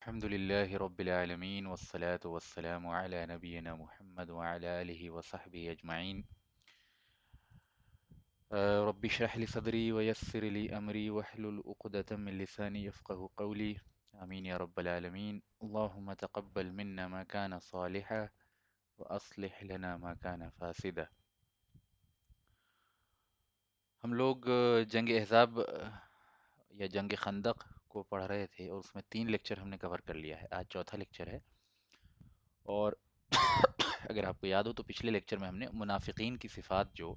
الحمد لله رب العالمين والصلاة والسلام على نبينا محمد وعلى آله وصحبه أجمعين. رب اشرح لي صدري ويسر لي أمري واحلل عقدة من لساني يفقه قولي. آمين يا رب العالمين. اللهم تقبل منا ما كان صالحا وأصلح لنا ما كان فاسدا. ہم لوگ جنگ احزاب یا جنگ خندق کو پڑھ رہے تھے اور اس میں 3 لیکچر ہم نے کور کر لیا ہے. آج چوتھا لیکچر ہے. اور اگر آپ کو یاد ہو تو پچھلے لیکچر میں ہم نے منافقین کی صفات جو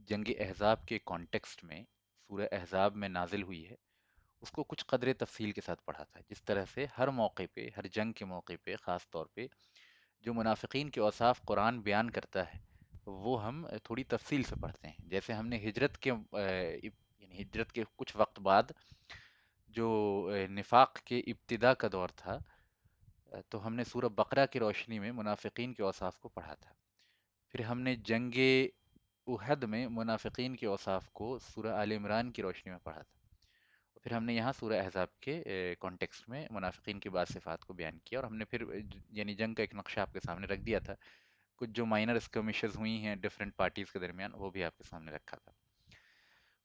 جنگ احزاب کے کانٹیکسٹ میں سورہ احزاب میں نازل ہوئی ہے اس کو کچھ قدر تفصیل کے ساتھ پڑھا تھا. جس طرح سے ہر موقع پہ، ہر جنگ کے موقع پہ خاص طور پہ جو منافقین کے اوصاف قرآن بیان کرتا ہے وہ ہم تھوڑی تفصیل سے پڑھتے ہیں. جیسے ہم نے یعنی ہجرت کے کچھ وقت بعد جو نفاق کے ابتدا کا دور تھا، تو ہم نے سورہ بقرہ کی روشنی میں منافقین کے اوصاف کو پڑھا تھا. پھر ہم نے جنگ احد میں منافقین کے اوصاف کو سورہ آل عمران کی روشنی میں پڑھا تھا. پھر ہم نے یہاں سورہ احزاب کے کانٹیکسٹ میں منافقین کی بعض صفات کو بیان کیا، اور ہم نے پھر یعنی جنگ کا ایک نقشہ آپ کے سامنے رکھ دیا تھا. کچھ جو مائنر اسکرمشز ہوئی ہیں ڈفرینٹ پارٹیز کے درمیان وہ بھی آپ کے سامنے رکھا تھا.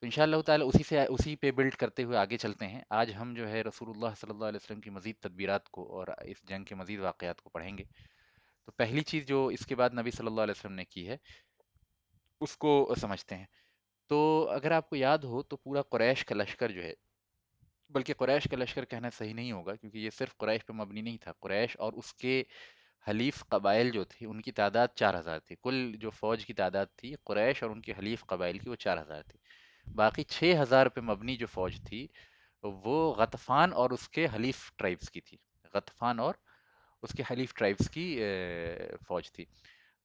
تو انشاءاللہ تعالی اسی پہ بلڈ کرتے ہوئے آگے چلتے ہیں. آج ہم جو ہے رسول اللہ صلی اللہ علیہ وسلم کی مزید تدبیرات کو اور اس جنگ کے مزید واقعات کو پڑھیں گے. تو پہلی چیز جو اس کے بعد نبی صلی اللہ علیہ وسلم نے کی ہے اس کو سمجھتے ہیں. تو اگر آپ کو یاد ہو تو پورا قریش کا لشکر جو ہے، بلکہ قریش کا لشکر کہنا صحیح نہیں ہوگا کیونکہ یہ صرف قریش پہ مبنی نہیں تھا. قریش اور اس کے حلیف قبائل جو تھی ان کی تعداد 4,000 تھی. کل جو فوج کی تعداد تھی قریش اور ان کے حلیف قبائل کی وہ 4,000 تھی. باقی 6,000 پہ مبنی جو فوج تھی وہ غطفان اور اس کے حلیف ٹرائبس کی تھی. غطفان اور اس کے حلیف ٹرائبس کی فوج تھی.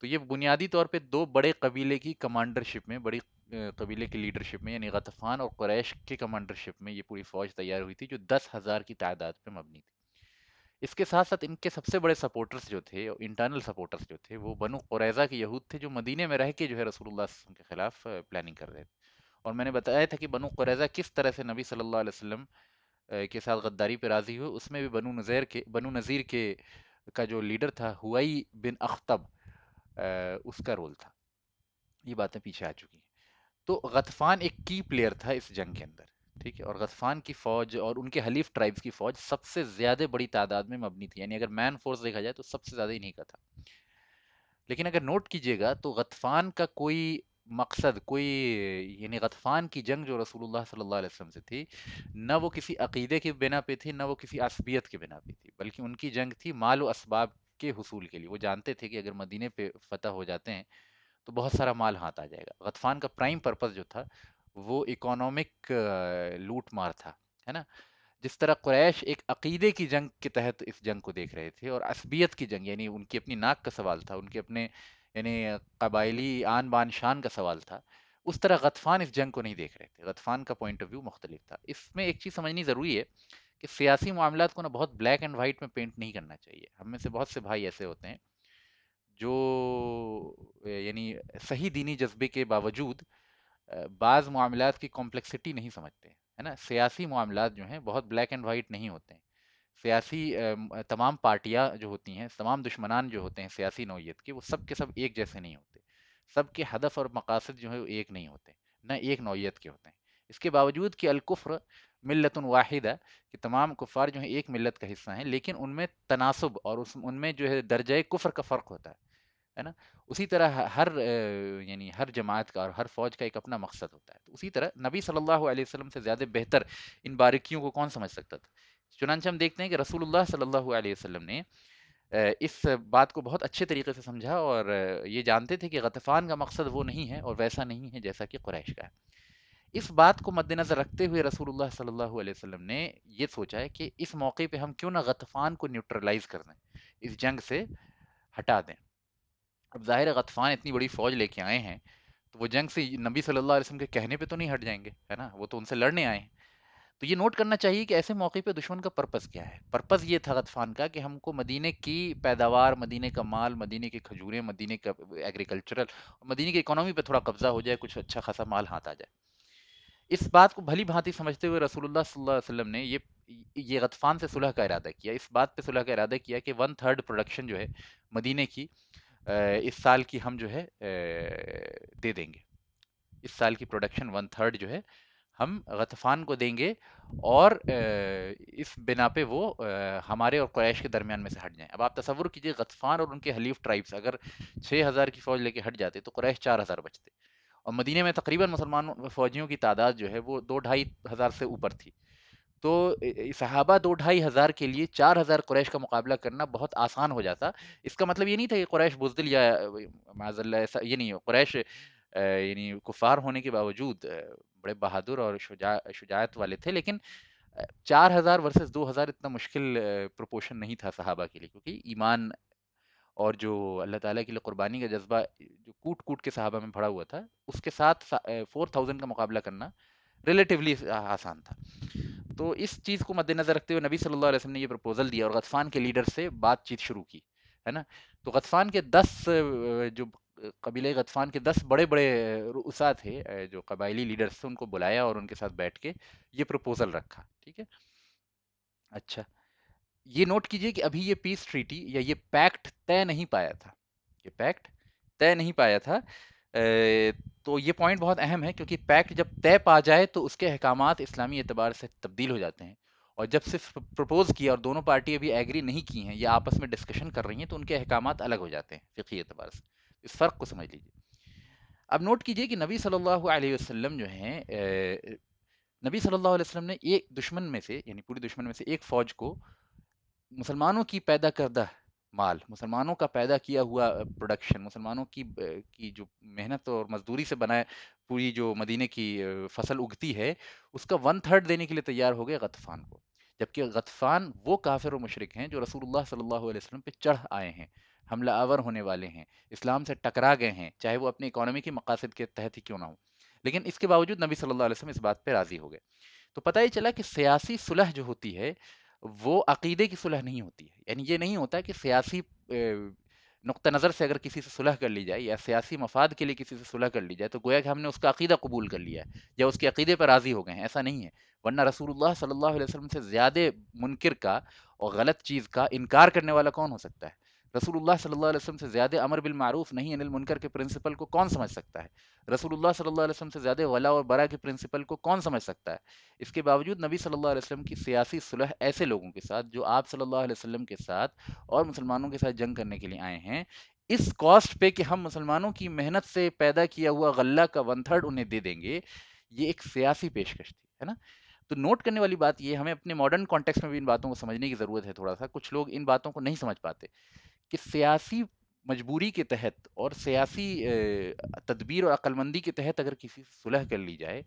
تو یہ بنیادی طور پہ دو بڑے قبیلے کی کمانڈرشپ میں، بڑی قبیلے کی لیڈرشپ میں یعنی غطفان اور قریش کے کمانڈرشپ میں یہ پوری فوج تیار ہوئی تھی جو 10,000 کی تعداد پہ مبنی تھی. اس کے ساتھ ساتھ ان کے سب سے بڑے سپورٹرز جو تھے، انٹرنل سپورٹرز جو تھے، وہ بنو قریظہ کے یہود تھے جو مدینے میں رہ کے جو ہے رسول اللہ صلی اللہ علیہ وسلم کے خلاف پلاننگ کر رہے تھے. اور میں نے بتایا تھا کہ بنو قریظہ کس طرح سے نبی صلی اللہ علیہ وسلم کے ساتھ غداری پہ راضی ہوئے. اس میں بھی بنو نذیر کے کا جو لیڈر تھا ہوئی بن اخطب، اس کا رول تھا. یہ باتیں پیچھے آ چکی ہیں. تو غطفان ایک کی پلیئر تھا اس جنگ کے اندر، ٹھیک ہے. اور غطفان کی فوج اور ان کے حلیف ٹرائبز کی فوج سب سے زیادہ بڑی تعداد میں مبنی تھی. یعنی اگر مین فورس دیکھا جائے تو سب سے زیادہ انہی کا تھا. لیکن اگر نوٹ کیجئے گا تو غطفان کا کوئی مقصد، یعنی غطفان کی جنگ جو رسول اللہ صلی اللہ علیہ وسلم سے تھی، نہ وہ کسی عقیدے کی بنا پہ تھی، نہ وہ کسی عصبیت کی بنا پہ تھی، بلکہ ان کی جنگ تھی مال و اسباب کے حصول کے لیے. وہ جانتے تھے کہ اگر مدینے پہ فتح ہو جاتے ہیں تو بہت سارا مال ہاتھ آ جائے گا. غطفان کا پرائم پرپس جو تھا وہ اکانومک لوٹ مار تھا، ہے نا. جس طرح قریش ایک عقیدے کی جنگ کے تحت اس جنگ کو دیکھ رہے تھے اور عصبیت کی جنگ یعنی ان کی اپنی ناک کا سوال تھا، ان کے اپنے یعنی قبائلی آن بان شان کا سوال تھا، اس طرح غطفان اس جنگ کو نہیں دیکھ رہے تھے. غطفان کا پوائنٹ آف ویو مختلف تھا. اس میں ایک چیز سمجھنی ضروری ہے کہ سیاسی معاملات کو نا بہت بلیک اینڈ وائٹ میں پینٹ نہیں کرنا چاہیے. ہم میں سے بہت سے بھائی ایسے ہوتے ہیں جو یعنی صحیح دینی جذبے کے باوجود بعض معاملات کی کمپلیکسٹی نہیں سمجھتے، ہے نا. سیاسی معاملات جو ہیں بہت بلیک اینڈ وائٹ نہیں ہوتے ہیں. سیاسی تمام پارٹیاں جو ہوتی ہیں، تمام دشمنان جو ہوتے ہیں سیاسی نوعیت کے، وہ سب کے سب ایک جیسے نہیں ہوتے. سب کے ہدف اور مقاصد جو ہے وہ ایک نہیں ہوتے، نہ ایک نوعیت کے ہوتے ہیں. اس کے باوجود کہ الکفر ملت واحدہ، کہ تمام کفار جو ہیں ایک ملت کا حصہ ہیں، لیکن ان میں تناسب اور ان میں جو ہے درجہ کفر کا فرق ہوتا ہے نا. اسی طرح یعنی ہر جماعت کا اور ہر فوج کا ایک اپنا مقصد ہوتا ہے. تو اسی طرح نبی صلی اللہ علیہ وسلم سے زیادہ بہتر ان باریکیوں کو کون سمجھ سکتا تھا. چنانچہ ہم دیکھتے ہیں کہ رسول اللہ صلی اللہ علیہ وسلم نے اس بات کو بہت اچھے طریقے سے سمجھا، اور یہ جانتے تھے کہ غطفان کا مقصد وہ نہیں ہے اور ویسا نہیں ہے جیسا کہ قریش کا ہے. اس بات کو مد نظر رکھتے ہوئے رسول اللہ صلی اللہ علیہ وسلم نے یہ سوچا ہے کہ اس موقع پہ ہم کیوں نہ غطفان کو نیوٹرلائز کر دیں، اس جنگ سے ہٹا دیں. اب ظاہر ہے غطفان اتنی بڑی فوج لے کے آئے ہیں تو وہ جنگ سے نبی صلی اللہ علیہ وسلم کے کہنے پہ تو نہیں ہٹ جائیں گے، ہے نا. وہ تو ان سے لڑنے آئے ہیں. تو یہ نوٹ کرنا چاہیے کہ ایسے موقع پہ دشمن کا پرپس کیا ہے. پرپس یہ تھا غطفان کا کہ ہم کو مدینے کی پیداوار، مدینے کا مال، مدینے کی کھجوریں، مدینے کا ایگریکلچرل، مدینے کی اکانومی پہ تھوڑا قبضہ ہو جائے، کچھ اچھا خاصا مال ہاتھ آ جائے. اس بات کو بھلی بھانتی سمجھتے ہوئے رسول اللہ صلی اللہ علیہ وسلم نے یہ یہ غطفان سے صلح کا ارادہ کیا، اس بات پہ صلح کا ارادہ کیا کہ ون تھرڈ پروڈکشن جو ہے مدینے کی اس سال کی ہم جو ہے دے دیں گے، اس سال کی پروڈکشن ون تھرڈ جو ہے ہم غطفان کو دیں گے، اور اس بنا پہ وہ ہمارے اور قریش کے درمیان میں سے ہٹ جائیں۔ اب آپ تصور کیجئے غطفان اور ان کے حلیف ٹرائبس اگر 6,000 کی فوج لے کے ہٹ جاتے تو قریش 4,000 بچتے، اور مدینے میں تقریباً مسلمان فوجیوں کی تعداد جو ہے وہ 2-2.5 ہزار سے اوپر تھی۔ تو صحابہ 2-2.5 ہزار کے لیے 4,000 قریش کا مقابلہ کرنا بہت آسان ہو جاتا۔ اس کا مطلب یہ نہیں تھا کہ قریش بزدل یا معاذ اللہ ایسا، یہ نہیں، قریش یعنی کفار ہونے کے باوجود بڑے بہادر اور شجاعت والے تھے، لیکن 4,000 ورسز 2,000 اتنا مشکل پروپورشن نہیں تھا صحابہ کے لیے، کیونکہ ایمان اور جو اللہ تعالیٰ کے لیے قربانی کا جذبہ جو کوٹ کوٹ کے صحابہ میں بھرا ہوا تھا، اس کے ساتھ 4,000 کا مقابلہ کرنا ریلیٹیولی آسان تھا۔ تو اس چیز کو مد نظر رکھتے ہوئے نبی صلی اللہ علیہ وسلم نے یہ پرپوزل دیا اور غطفان کے لیڈر سے بات چیت شروع کی، ہے نا؟ تو غطفان کے 10 جو قبیلہ غطفان کے 10 بڑے بڑے رؤسا تھے، جو قبائلی لیڈرز تھے، ان کو بلایا اور ان کے ساتھ بیٹھ کے یہ پرپوزل رکھا، ٹھیک ہے؟ اچھا، یہ نوٹ کیجئے کہ ابھی یہ پیس ٹریٹی یا یہ پیکٹ طے نہیں پایا تھا، یہ پیکٹ طے نہیں پایا تھا۔ تو یہ پوائنٹ بہت اہم ہے، کیونکہ پیکٹ جب طے پا جائے تو اس کے احکامات اسلامی اعتبار سے تبدیل ہو جاتے ہیں، اور جب صرف پرپوز کیا اور دونوں پارٹی ابھی ایگری نہیں کی ہیں یا آپس میں ڈسکشن کر رہی ہیں تو ان کے احکامات الگ ہو جاتے ہیں فقہی اعتبار سے۔ اس فرق کو سمجھ لیجیے۔ اب نوٹ کیجئے کہ نبی صلی اللہ علیہ وسلم جو ہیں، نبی صلی اللہ علیہ وسلم نے ایک دشمن میں سے، یعنی پوری دشمن میں سے ایک فوج کو مسلمانوں کی پیدا کردہ مال، مسلمانوں کا پیدا کیا ہوا پروڈکشن، مسلمانوں کی جو محنت اور مزدوری سے بنائے پوری جو مدینے کی فصل اگتی ہے، اس کا ون تھرڈ دینے کے لیے تیار ہو گئے غطفان کو، جبکہ غطفان وہ کافر و مشرک ہیں جو رسول اللہ صلی اللہ علیہ وسلم پہ چڑھ آئے ہیں، حملہ آور ہونے والے ہیں، اسلام سے ٹکرا گئے ہیں، چاہے وہ اپنی اکانومی کے مقاصد کے تحت ہی کیوں نہ ہو، لیکن اس کے باوجود نبی صلی اللہ علیہ وسلم اس بات پہ راضی ہو گئے۔ تو پتہ یہ چلا کہ سیاسی صلح جو ہوتی ہے وہ عقیدے کی صلح نہیں ہوتی ہے، یعنی یہ نہیں ہوتا کہ سیاسی نقطہ نظر سے اگر کسی سے صلح کر لی جائے یا سیاسی مفاد کے لیے کسی سے صلح کر لی جائے تو گویا کہ ہم نے اس کا عقیدہ قبول کر لیا ہے یا اس کے عقیدے پر راضی ہو گئے ہیں، ایسا نہیں ہے۔ ورنہ رسول اللہ صلی اللہ علیہ وسلم سے زیادہ منکر کا اور غلط چیز کا انکار کرنے والا کون ہو سکتا ہے؟ رسول اللہ صلی اللہ علیہ وسلم سے زیادہ امر بالمعروف نہیں انل منکر کے پرنسپل کو کون سمجھ سکتا ہے؟ رسول اللہ صلی اللہ علیہ وسلم سے زیادہ ولا اور برا کے پرنسپل کو کون سمجھ سکتا ہے؟ اس کے باوجود نبی صلی اللہ علیہ وسلم کی سیاسی صلح ایسے لوگوں کے ساتھ جو آپ صلی اللہ علیہ وسلم کے ساتھ اور مسلمانوں کے ساتھ جنگ کرنے کے لیے آئے ہیں، اس کاسٹ پہ کہ ہم مسلمانوں کی محنت سے پیدا کیا ہوا غلہ کا ون تھرڈ انہیں دے دیں گے، یہ ایک سیاسی پیشکش تھی، ہے نا؟ تو نوٹ کرنے والی بات یہ، ہمیں اپنے ماڈرن کانٹیکس میں بھی ان باتوں کو سمجھنے کی ضرورت ہے تھوڑا سا، کچھ لوگ ان باتوں کو نہیں سمجھ پاتے کہ سیاسی مجبوری کے تحت اور سیاسی تدبیر اور عقل مندی کے تحت اگر کسی سے صلح کر لی جائے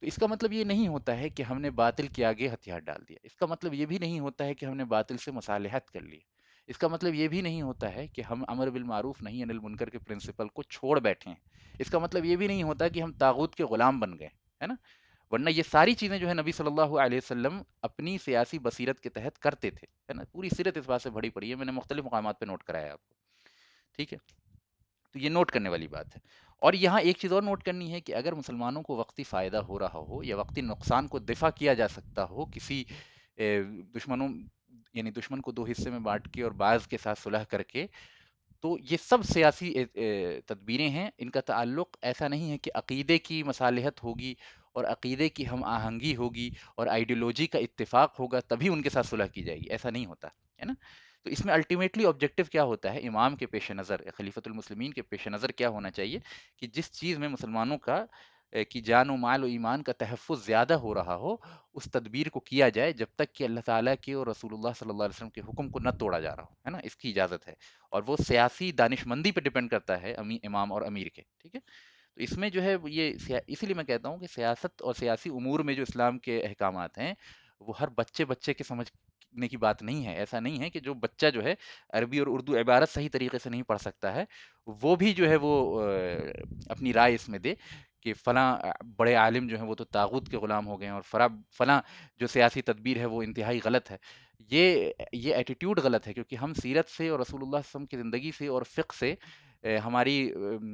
تو اس کا مطلب یہ نہیں ہوتا ہے کہ ہم نے باطل کے آگے ہتھیار ڈال دیا، اس کا مطلب یہ بھی نہیں ہوتا ہے کہ ہم نے باطل سے مصالحت کر لی، اس کا مطلب یہ بھی نہیں ہوتا ہے کہ ہم امر بالمعروف نہیں انل منکر کے پرنسپل کو چھوڑ بیٹھے ہیں، اس کا مطلب یہ بھی نہیں ہوتا کہ ہم طاغوت کے غلام بن گئے، ہے نا؟ ورنہ یہ ساری چیزیں جو ہے نبی صلی اللہ علیہ وسلم اپنی سیاسی بصیرت کے تحت کرتے تھے، ہے نا؟ پوری سیرت اس بات سے بھری پڑی ہے، میں نے مختلف مقامات پہ نوٹ کرایا ہے آپ کو، ٹھیک ہے؟ تو یہ نوٹ کرنے والی بات ہے۔ اور یہاں ایک چیز اور نوٹ کرنی ہے کہ اگر مسلمانوں کو وقتی فائدہ ہو رہا ہو یا وقتی نقصان کو دفع کیا جا سکتا ہو کسی دشمنوں، یعنی دشمن کو دو حصے میں بانٹ کے اور بعض کے ساتھ صلح کر کے، تو یہ سب سیاسی تدبیریں ہیں، ان کا تعلق ایسا نہیں ہے کہ عقیدے کی مصالحت ہوگی اور عقیدے کی ہم آہنگی ہوگی اور آئیڈیولوجی کا اتفاق ہوگا تبھی ان کے ساتھ صلح کی جائے گی، ایسا نہیں ہوتا ہے نا؟ تو اس میں الٹیمیٹلی آبجیکٹو کیا ہوتا ہے؟ امام کے پیش نظر، خلیفۃ المسلمین کے پیش نظر کیا ہونا چاہیے کہ جس چیز میں مسلمانوں کا کی جان و مال و ایمان کا تحفظ زیادہ ہو رہا ہو اس تدبیر کو کیا جائے جب تک کہ اللہ تعالیٰ کے اور رسول اللہ صلی اللہ علیہ وسلم کے حکم کو نہ توڑا جا رہا ہو، ہے نا؟ اس کی اجازت ہے، اور وہ سیاسی دانش مندی پہ ڈیپینڈ کرتا ہے امام اور امیر کے، ٹھیک ہے؟ تو اس میں جو ہے اسی لیے میں کہتا ہوں کہ سیاست اور سیاسی امور میں جو اسلام کے احکامات ہیں وہ ہر بچے کے سمجھنے کی بات نہیں ہے، ایسا نہیں ہے کہ جو بچہ جو ہے عربی اور اردو عبارت صحیح طریقے سے نہیں پڑھ سکتا ہے وہ بھی جو ہے وہ اپنی رائے اس میں دے کہ فلاں بڑے عالم جو ہیں وہ تو طاغوت کے غلام ہو گئے ہیں اور فلاں جو سیاسی تدبیر ہے وہ انتہائی غلط ہے۔ یہ ایٹیٹیوڈ غلط ہے، کیونکہ ہم سیرت سے اور رسول اللہ صلی اللہ علیہ وسلم کی زندگی سے اور فقہ سے ہماری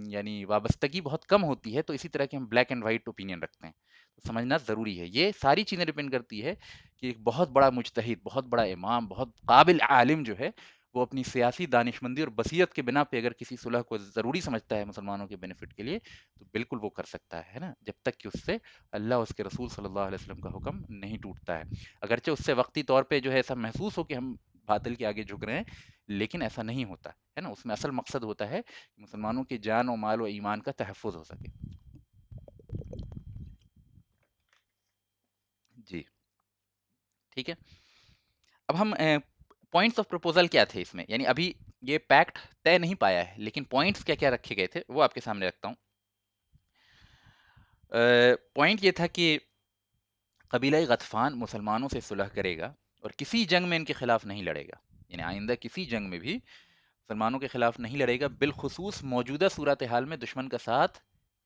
یعنی وابستگی بہت کم ہوتی ہے، تو اسی طرح کے ہم بلیک اینڈ وائٹ اوپینین رکھتے ہیں، تو سمجھنا ضروری ہے۔ یہ ساری چیزیں ڈیپینڈ کرتی ہے کہ ایک بہت بڑا مجتہد، بہت بڑا امام، بہت قابل عالم جو ہے، وہ اپنی سیاسی دانشمندی اور بصیرت کے بنا پہ اگر کسی صلح کو ضروری سمجھتا ہے مسلمانوں کے بینیفٹ کے لیے، تو بالکل وہ کر سکتا ہے نا، جب تک کہ اس سے اللہ اور اس کے رسول صلی اللہ علیہ وسلم کا حکم نہیں ٹوٹتا ہے۔ اگرچہ اس سے وقتی طور پہ جو ہے ایسا محسوس ہو کہ ہم باطل کے آگے جھک رہے ہیں، لیکن ایسا نہیں ہوتا ہے نا، اس میں اصل مقصد ہوتا ہے کہ مسلمانوں کی جان و مال و ایمان کا تحفظ ہو سکے۔ جی ٹھیک ہے، اب ہم پوائنٹس آف پروپوزل کیا تھے اس میں، یعنی ابھی یہ پیکٹ طے نہیں پایا ہے، لیکن پوائنٹس کیا کیا رکھے گئے تھے وہ آپ کے سامنے رکھتا ہوں۔ پوائنٹ یہ تھا کہ قبیلہ غطفان مسلمانوں سے صلح کرے گا اور کسی جنگ میں ان کے خلاف نہیں لڑے گا، یعنی آئندہ کسی جنگ میں بھی مسلمانوں کے خلاف نہیں لڑے گا، بالخصوص موجودہ صورتحال میں دشمن کا ساتھ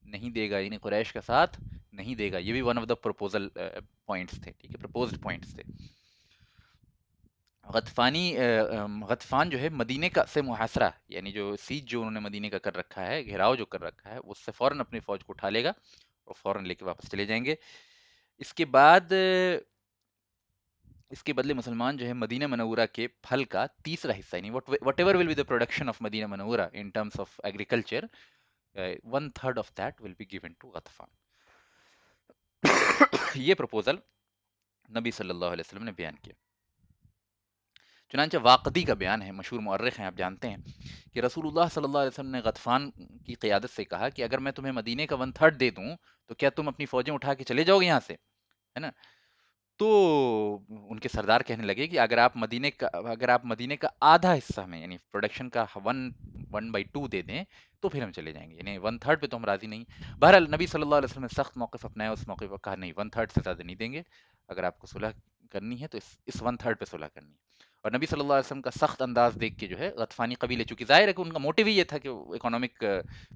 نہیں دے گا، یعنی قریش کا ساتھ نہیں دے گا۔ یہ بھی one of the proposal points تھے، ٹھیک ہے، پروپوزڈ پوائنٹس تھے۔ غطفان جو ہے مدینے کا سے محاصرہ، یعنی جو سیج جو انہوں نے مدینے کا کر رکھا ہے، گھیراؤ جو کر رکھا ہے، اس سے فوراً اپنی فوج کو اٹھا لے گا اور فوراً لے کے واپس چلے جائیں گے۔ اس کے بعد اس کے بدلے مسلمان جو ہے مدینہ منورہ کے پھل کا تیسرا حصہ، یعنی whatever will be the production of Medina منورہ in terms of agriculture, one third of that will be given to Ghatafan. یہ پروپوزل نبی صلی اللہ علیہ وسلم نے بیان کیا۔ چنانچہ واقدی کا بیان ہے، مشہور مورخ ہیں، آپ جانتے ہیں کہ رسول اللہ صلی اللہ علیہ وسلم نے غطفان کی قیادت سے کہا کہ اگر میں تمہیں مدینے کا ون تھرڈ دے دوں تو کیا تم اپنی فوجیں اٹھا کے چلے جاؤ گے یہاں سے، ہے نا؟ تو ان کے سردار کہنے لگے کہ اگر آپ مدینے کا آدھا حصہ ہمیں، یعنی پروڈکشن کا ون بائی ٹو دے دیں تو پھر ہم چلے جائیں گے، یعنی ون تھرڈ پہ تو ہم راضی نہیں۔ بہرحال نبی صلی اللہ علیہ وسلم نے سخت موقف اپنایا، اس موقع پر کہا نہیں، ون تھرڈ سے زیادہ نہیں دیں گے، اگر آپ کو صلح کرنی ہے تو اس ون تھرڈ پہ صلح کرنی ہے۔ اور نبی صلی اللہ علیہ وسلم کا سخت انداز دیکھ کے جو ہے غطفانی قبیلے، چونکہ ظاہر ہے کہ ان کا موٹیو ہی یہ تھا کہ اکنامک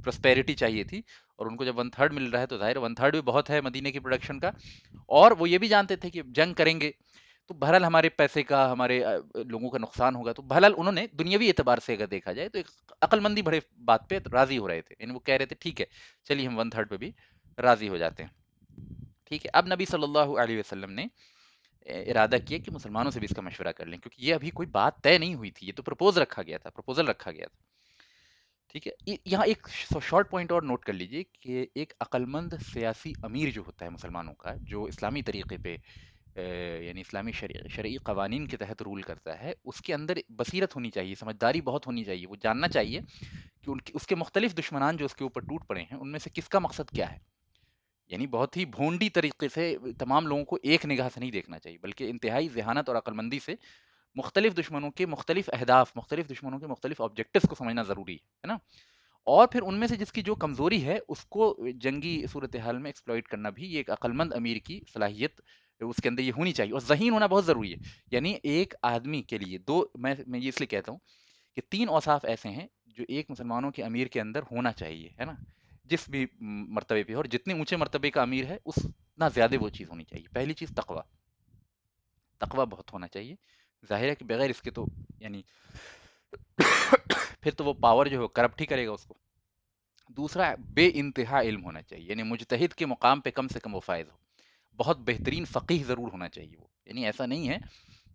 پراسپیرٹی چاہیے تھی، اور ان کو جب ون تھرڈ مل رہا ہے تو ظاہر ون تھرڈ بھی بہت ہے مدینے کی پروڈکشن کا، اور وہ یہ بھی جانتے تھے کہ جنگ کریں گے تو بہرحال ہمارے پیسے کا، ہمارے لوگوں کا نقصان ہوگا، تو بہرحال انہوں نے دنیاوی اعتبار سے اگر دیکھا جائے تو ایک عقل مندی بڑے بات پہ راضی ہو رہے تھے، یعنی وہ کہہ رہے تھے ٹھیک ہے چلیے ہم ون تھرڈ پہ بھی راضی ہو جاتے ہیں، ٹھیک ہے۔ اب نبی صلی اللہ علیہ وسلم نے ارادہ کیا کہ مسلمانوں سے بھی اس کا مشورہ کر لیں، کیونکہ یہ ابھی کوئی بات طے نہیں ہوئی تھی، یہ تو پروپوزل رکھا گیا تھا، ٹھیک ہے۔ یہاں ایک شارٹ پوائنٹ اور نوٹ کر لیجئے کہ ایک عقل مند سیاسی امیر جو ہوتا ہے مسلمانوں کا، جو اسلامی طریقے پہ یعنی اسلامی شرعی قوانین کے تحت رول کرتا ہے، اس کے اندر بصیرت ہونی چاہیے، سمجھداری بہت ہونی چاہیے، وہ جاننا چاہیے کہ اس کے مختلف دشمنان جو اس کے اوپر ٹوٹ پڑے ہیں ان میں سے کس کا مقصد کیا ہے، یعنی بہت ہی بھونڈی طریقے سے تمام لوگوں کو ایک نگاہ سے نہیں دیکھنا چاہیے، بلکہ انتہائی ذہانت اور عقل مندی سے مختلف دشمنوں کے مختلف اہداف، مختلف دشمنوں کے مختلف آبجیکٹیوز کو سمجھنا ضروری ہے نا، اور پھر ان میں سے جس کی جو کمزوری ہے اس کو جنگی صورتحال میں ایکسپلائٹ کرنا بھی یہ ایک عقل مند امیر کی صلاحیت اس کے اندر یہ ہونی چاہیے، اور ذہین ہونا بہت ضروری ہے۔ یعنی ایک آدمی کے لیے میں یہ اس لیے کہتا ہوں کہ تین اوصاف ایسے ہیں جو ایک مسلمانوں کے امیر کے اندر ہونا چاہیے، ہے نا، جس بھی مرتبے پہ، اور جتنے اونچے مرتبے کا امیر ہے اتنا زیادہ وہ چیز ہونی چاہیے۔ پہلی چیز تقوی، تقوی بہت ہونا چاہیے، ظاہر ہے کہ بغیر اس کے تو یعنی پھر تو وہ پاور جو ہے کرپٹ ہی کرے گا اس کو۔ دوسرا بے انتہا علم ہونا چاہیے، یعنی مجتہد کے مقام پہ کم سے کم وہ فائز ہو، بہت بہترین فقیہ ضرور ہونا چاہیے وہ، یعنی ایسا نہیں ہے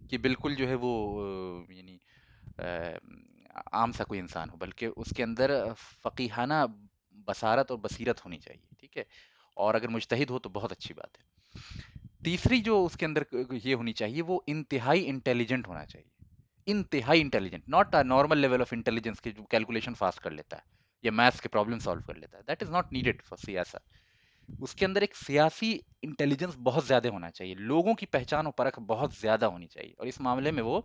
کہ بالکل جو ہے وہ یعنی عام سا کوئی انسان ہو، بلکہ اس کے اندر فقیہانہ بصارت اور بصیرت ہونی چاہیے، ٹھیک ہے، اور اگر مجتہد ہو تو بہت اچھی بات ہے۔ تیسری جو اس کے اندر یہ ہونی چاہیے، وہ انتہائی انٹیلیجنٹ ہونا چاہیے، انتہائی intelligent, not normal level of intelligence کے جو کیلکولیشن فاسٹ کر لیتا ہے یا میتھس کے پرابلم سالو کر لیتا ہے، that is not needed for سیاسہ۔ اس کے اندر ایک سیاسی انٹیلیجنس بہت زیادہ ہونا چاہیے، لوگوں کی پہچان و پرکھ بہت زیادہ ہونی چاہیے، اور اس معاملے میں وہ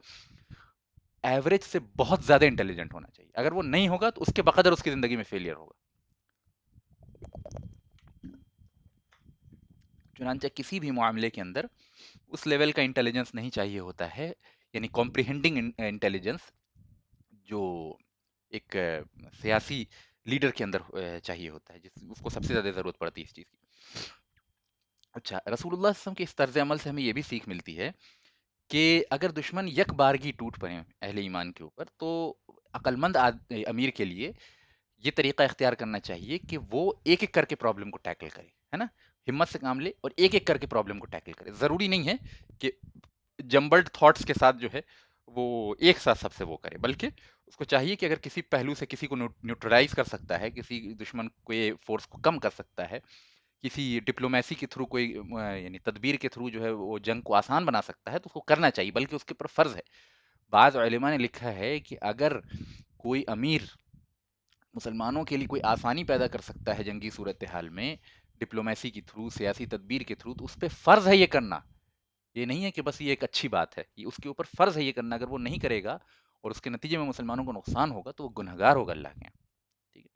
ایوریج سے بہت زیادہ انٹیلیجنٹ ہونا چاہیے، اگر وہ نہیں ہوگا تو اس کے بقدر اس کی زندگی میں فیلئر ہوگا۔ چنانچہ کسی بھی معاملے کے اندر اس لیول کا انٹیلیجنس نہیں چاہیے ہوتا ہے، یعنی کمپریہنڈنگ انٹیلیجنس جو ایک سیاسی لیڈر کے اندر چاہیے ہوتا ہے، اس کو سب سے زیادہ ضرورت پڑتی ہے اس چیز کی۔ اچھا، رسول اللہ صلی اللہ علیہ وسلم کے اس طرز عمل سے ہمیں یہ بھی سیکھ ملتی ہے کہ اگر دشمن یک بارگی ٹوٹ پڑے اہل ایمان کے اوپر، تو عقل مند امیر کے لیے یہ طریقہ اختیار کرنا چاہیے کہ وہ ایک ایک کر کے پرابلم کو ٹیکل کرے، ہے نا، ہمت سے کام لے اور ایک ایک کر کے پرابلم کو ٹیکل کرے. ضروری نہیں ہے کہ جمبلڈ تھاٹس کے ساتھ جو ہے وہ ایک ساتھ سب سے وہ کرے، بلکہ اس کو چاہیے کہ اگر کسی پہلو سے کسی کو نیوٹرلائز کر سکتا ہے، کسی دشمن کے فورس کو کم کر سکتا ہے، کسی ڈپلومیسی کے تھرو کوئی یعنی تدبیر کے تھرو جو ہے وہ جنگ کو آسان بنا سکتا ہے، تو اس کو کرنا چاہیے، بلکہ اس کے اوپر فرض ہے. بعض علماء نے لکھا ہے کہ اگر کوئی امیر مسلمانوں کے لیے کوئی آسانی پیدا کر سکتا ہے جنگی صورتحال میں ڈپلومیسی کے تھرو، سیاسی تدبیر کے تھرو، تو اس پہ فرض ہے یہ کرنا. یہ نہیں ہے کہ بس یہ ایک اچھی بات ہے، یہ اس کے اوپر فرض ہے یہ کرنا. اگر وہ نہیں کرے گا اور اس کے نتیجے میں مسلمانوں کو نقصان ہوگا تو وہ گنہگار ہوگا اللہ کے یہاں. ٹھیک ہے.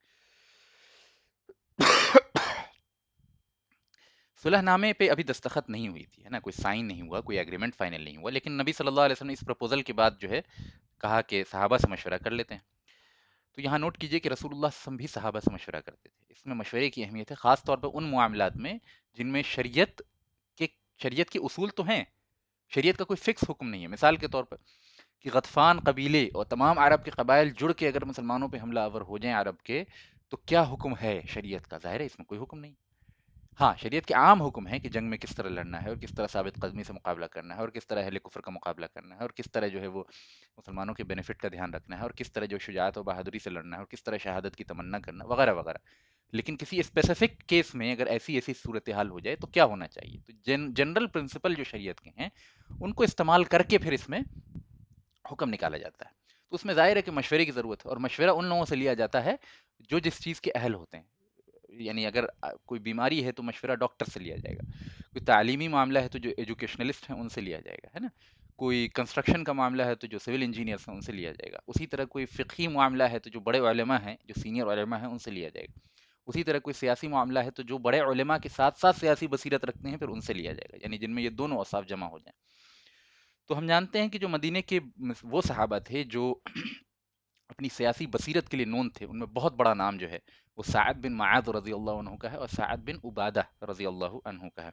صلح نامے پہ ابھی دستخط نہیں ہوئی تھی، ہے نا، کوئی سائن نہیں ہوا، کوئی ایگریمنٹ فائنل نہیں ہوا، لیکن نبی صلی اللہ علیہ وسلم نے اس پروپوزل کے بعد جو ہے کہا کہ صحابہ سے مشورہ کر لیتے ہیں. تو یہاں نوٹ کیجئے کہ رسول اللہ صلی اللہ علیہ وسلم بھی صحابہ سے مشورہ کرتے تھے. اس میں مشورے کی اہمیت ہے، خاص طور پر ان معاملات میں جن میں کے شریعت کے اصول تو ہیں، شریعت کا کوئی فکس حکم نہیں ہے. مثال کے طور پر کہ غطفان قبیلے اور تمام عرب کے قبائل جڑ کے اگر مسلمانوں پہ حملہ آور ہو جائیں عرب کے، تو کیا حکم ہے شریعت کا؟ ظاہر ہے اس میں کوئی حکم نہیں. ہاں، شریعت کے عام حکم ہے کہ جنگ میں کس طرح لڑنا ہے اور کس طرح ثابت قدمی سے مقابلہ کرنا ہے اور کس طرح اہل کفر کا مقابلہ کرنا ہے اور کس طرح جو ہے وہ مسلمانوں کے بینیفٹ کا دھیان رکھنا ہے اور کس طرح جو شجاعت و بہادری سے لڑنا ہے اور کس طرح شہادت کی تمنا کرنا وغیرہ وغیرہ. لیکن کسی اسپیسیفک کیس میں اگر ایسی صورتحال ہو جائے تو کیا ہونا چاہیے؟ تو جنرل پرنسپل جو شریعت کے ہیں ان کو استعمال کر کے پھر اس میں حکم نکالا جاتا ہے. تو اس میں ظاہر ہے کہ مشورے کی ضرورت ہے، اور مشورہ ان لوگوں سے لیا جاتا ہے جو جس چیز کے اہل ہوتے ہیں. یعنی اگر کوئی بیماری ہے تو مشورہ ڈاکٹر سے لیا جائے گا، کوئی تعلیمی معاملہ ہے تو جو ایجوکیشنلسٹ ہیں ان سے لیا جائے گا، ہے نا، کوئی کنسٹرکشن کا معاملہ ہے تو جو سول انجینئرس ہیں ان سے لیا جائے گا. اسی طرح کوئی فقہی معاملہ ہے تو جو بڑے علماء ہیں، جو سینئر علماء ہیں ان سے لیا جائے گا. اسی طرح کوئی سیاسی معاملہ ہے تو جو بڑے علماء کے ساتھ ساتھ سیاسی بصیرت رکھتے ہیں پھر ان سے لیا جائے گا، یعنی جن میں یہ دونوں اوصاف جمع ہو جائیں. تو ہم جانتے ہیں کہ جو مدینے کے وہ صحابہ تھے جو اپنی سیاسی بصیرت کے لیے نون تھے، ان میں بہت بڑا نام جو ہے وہ سعد بن معاذ رضی اللہ عنہ کا ہے اور سعد بن عبادہ رضی اللہ عنہ کا ہے.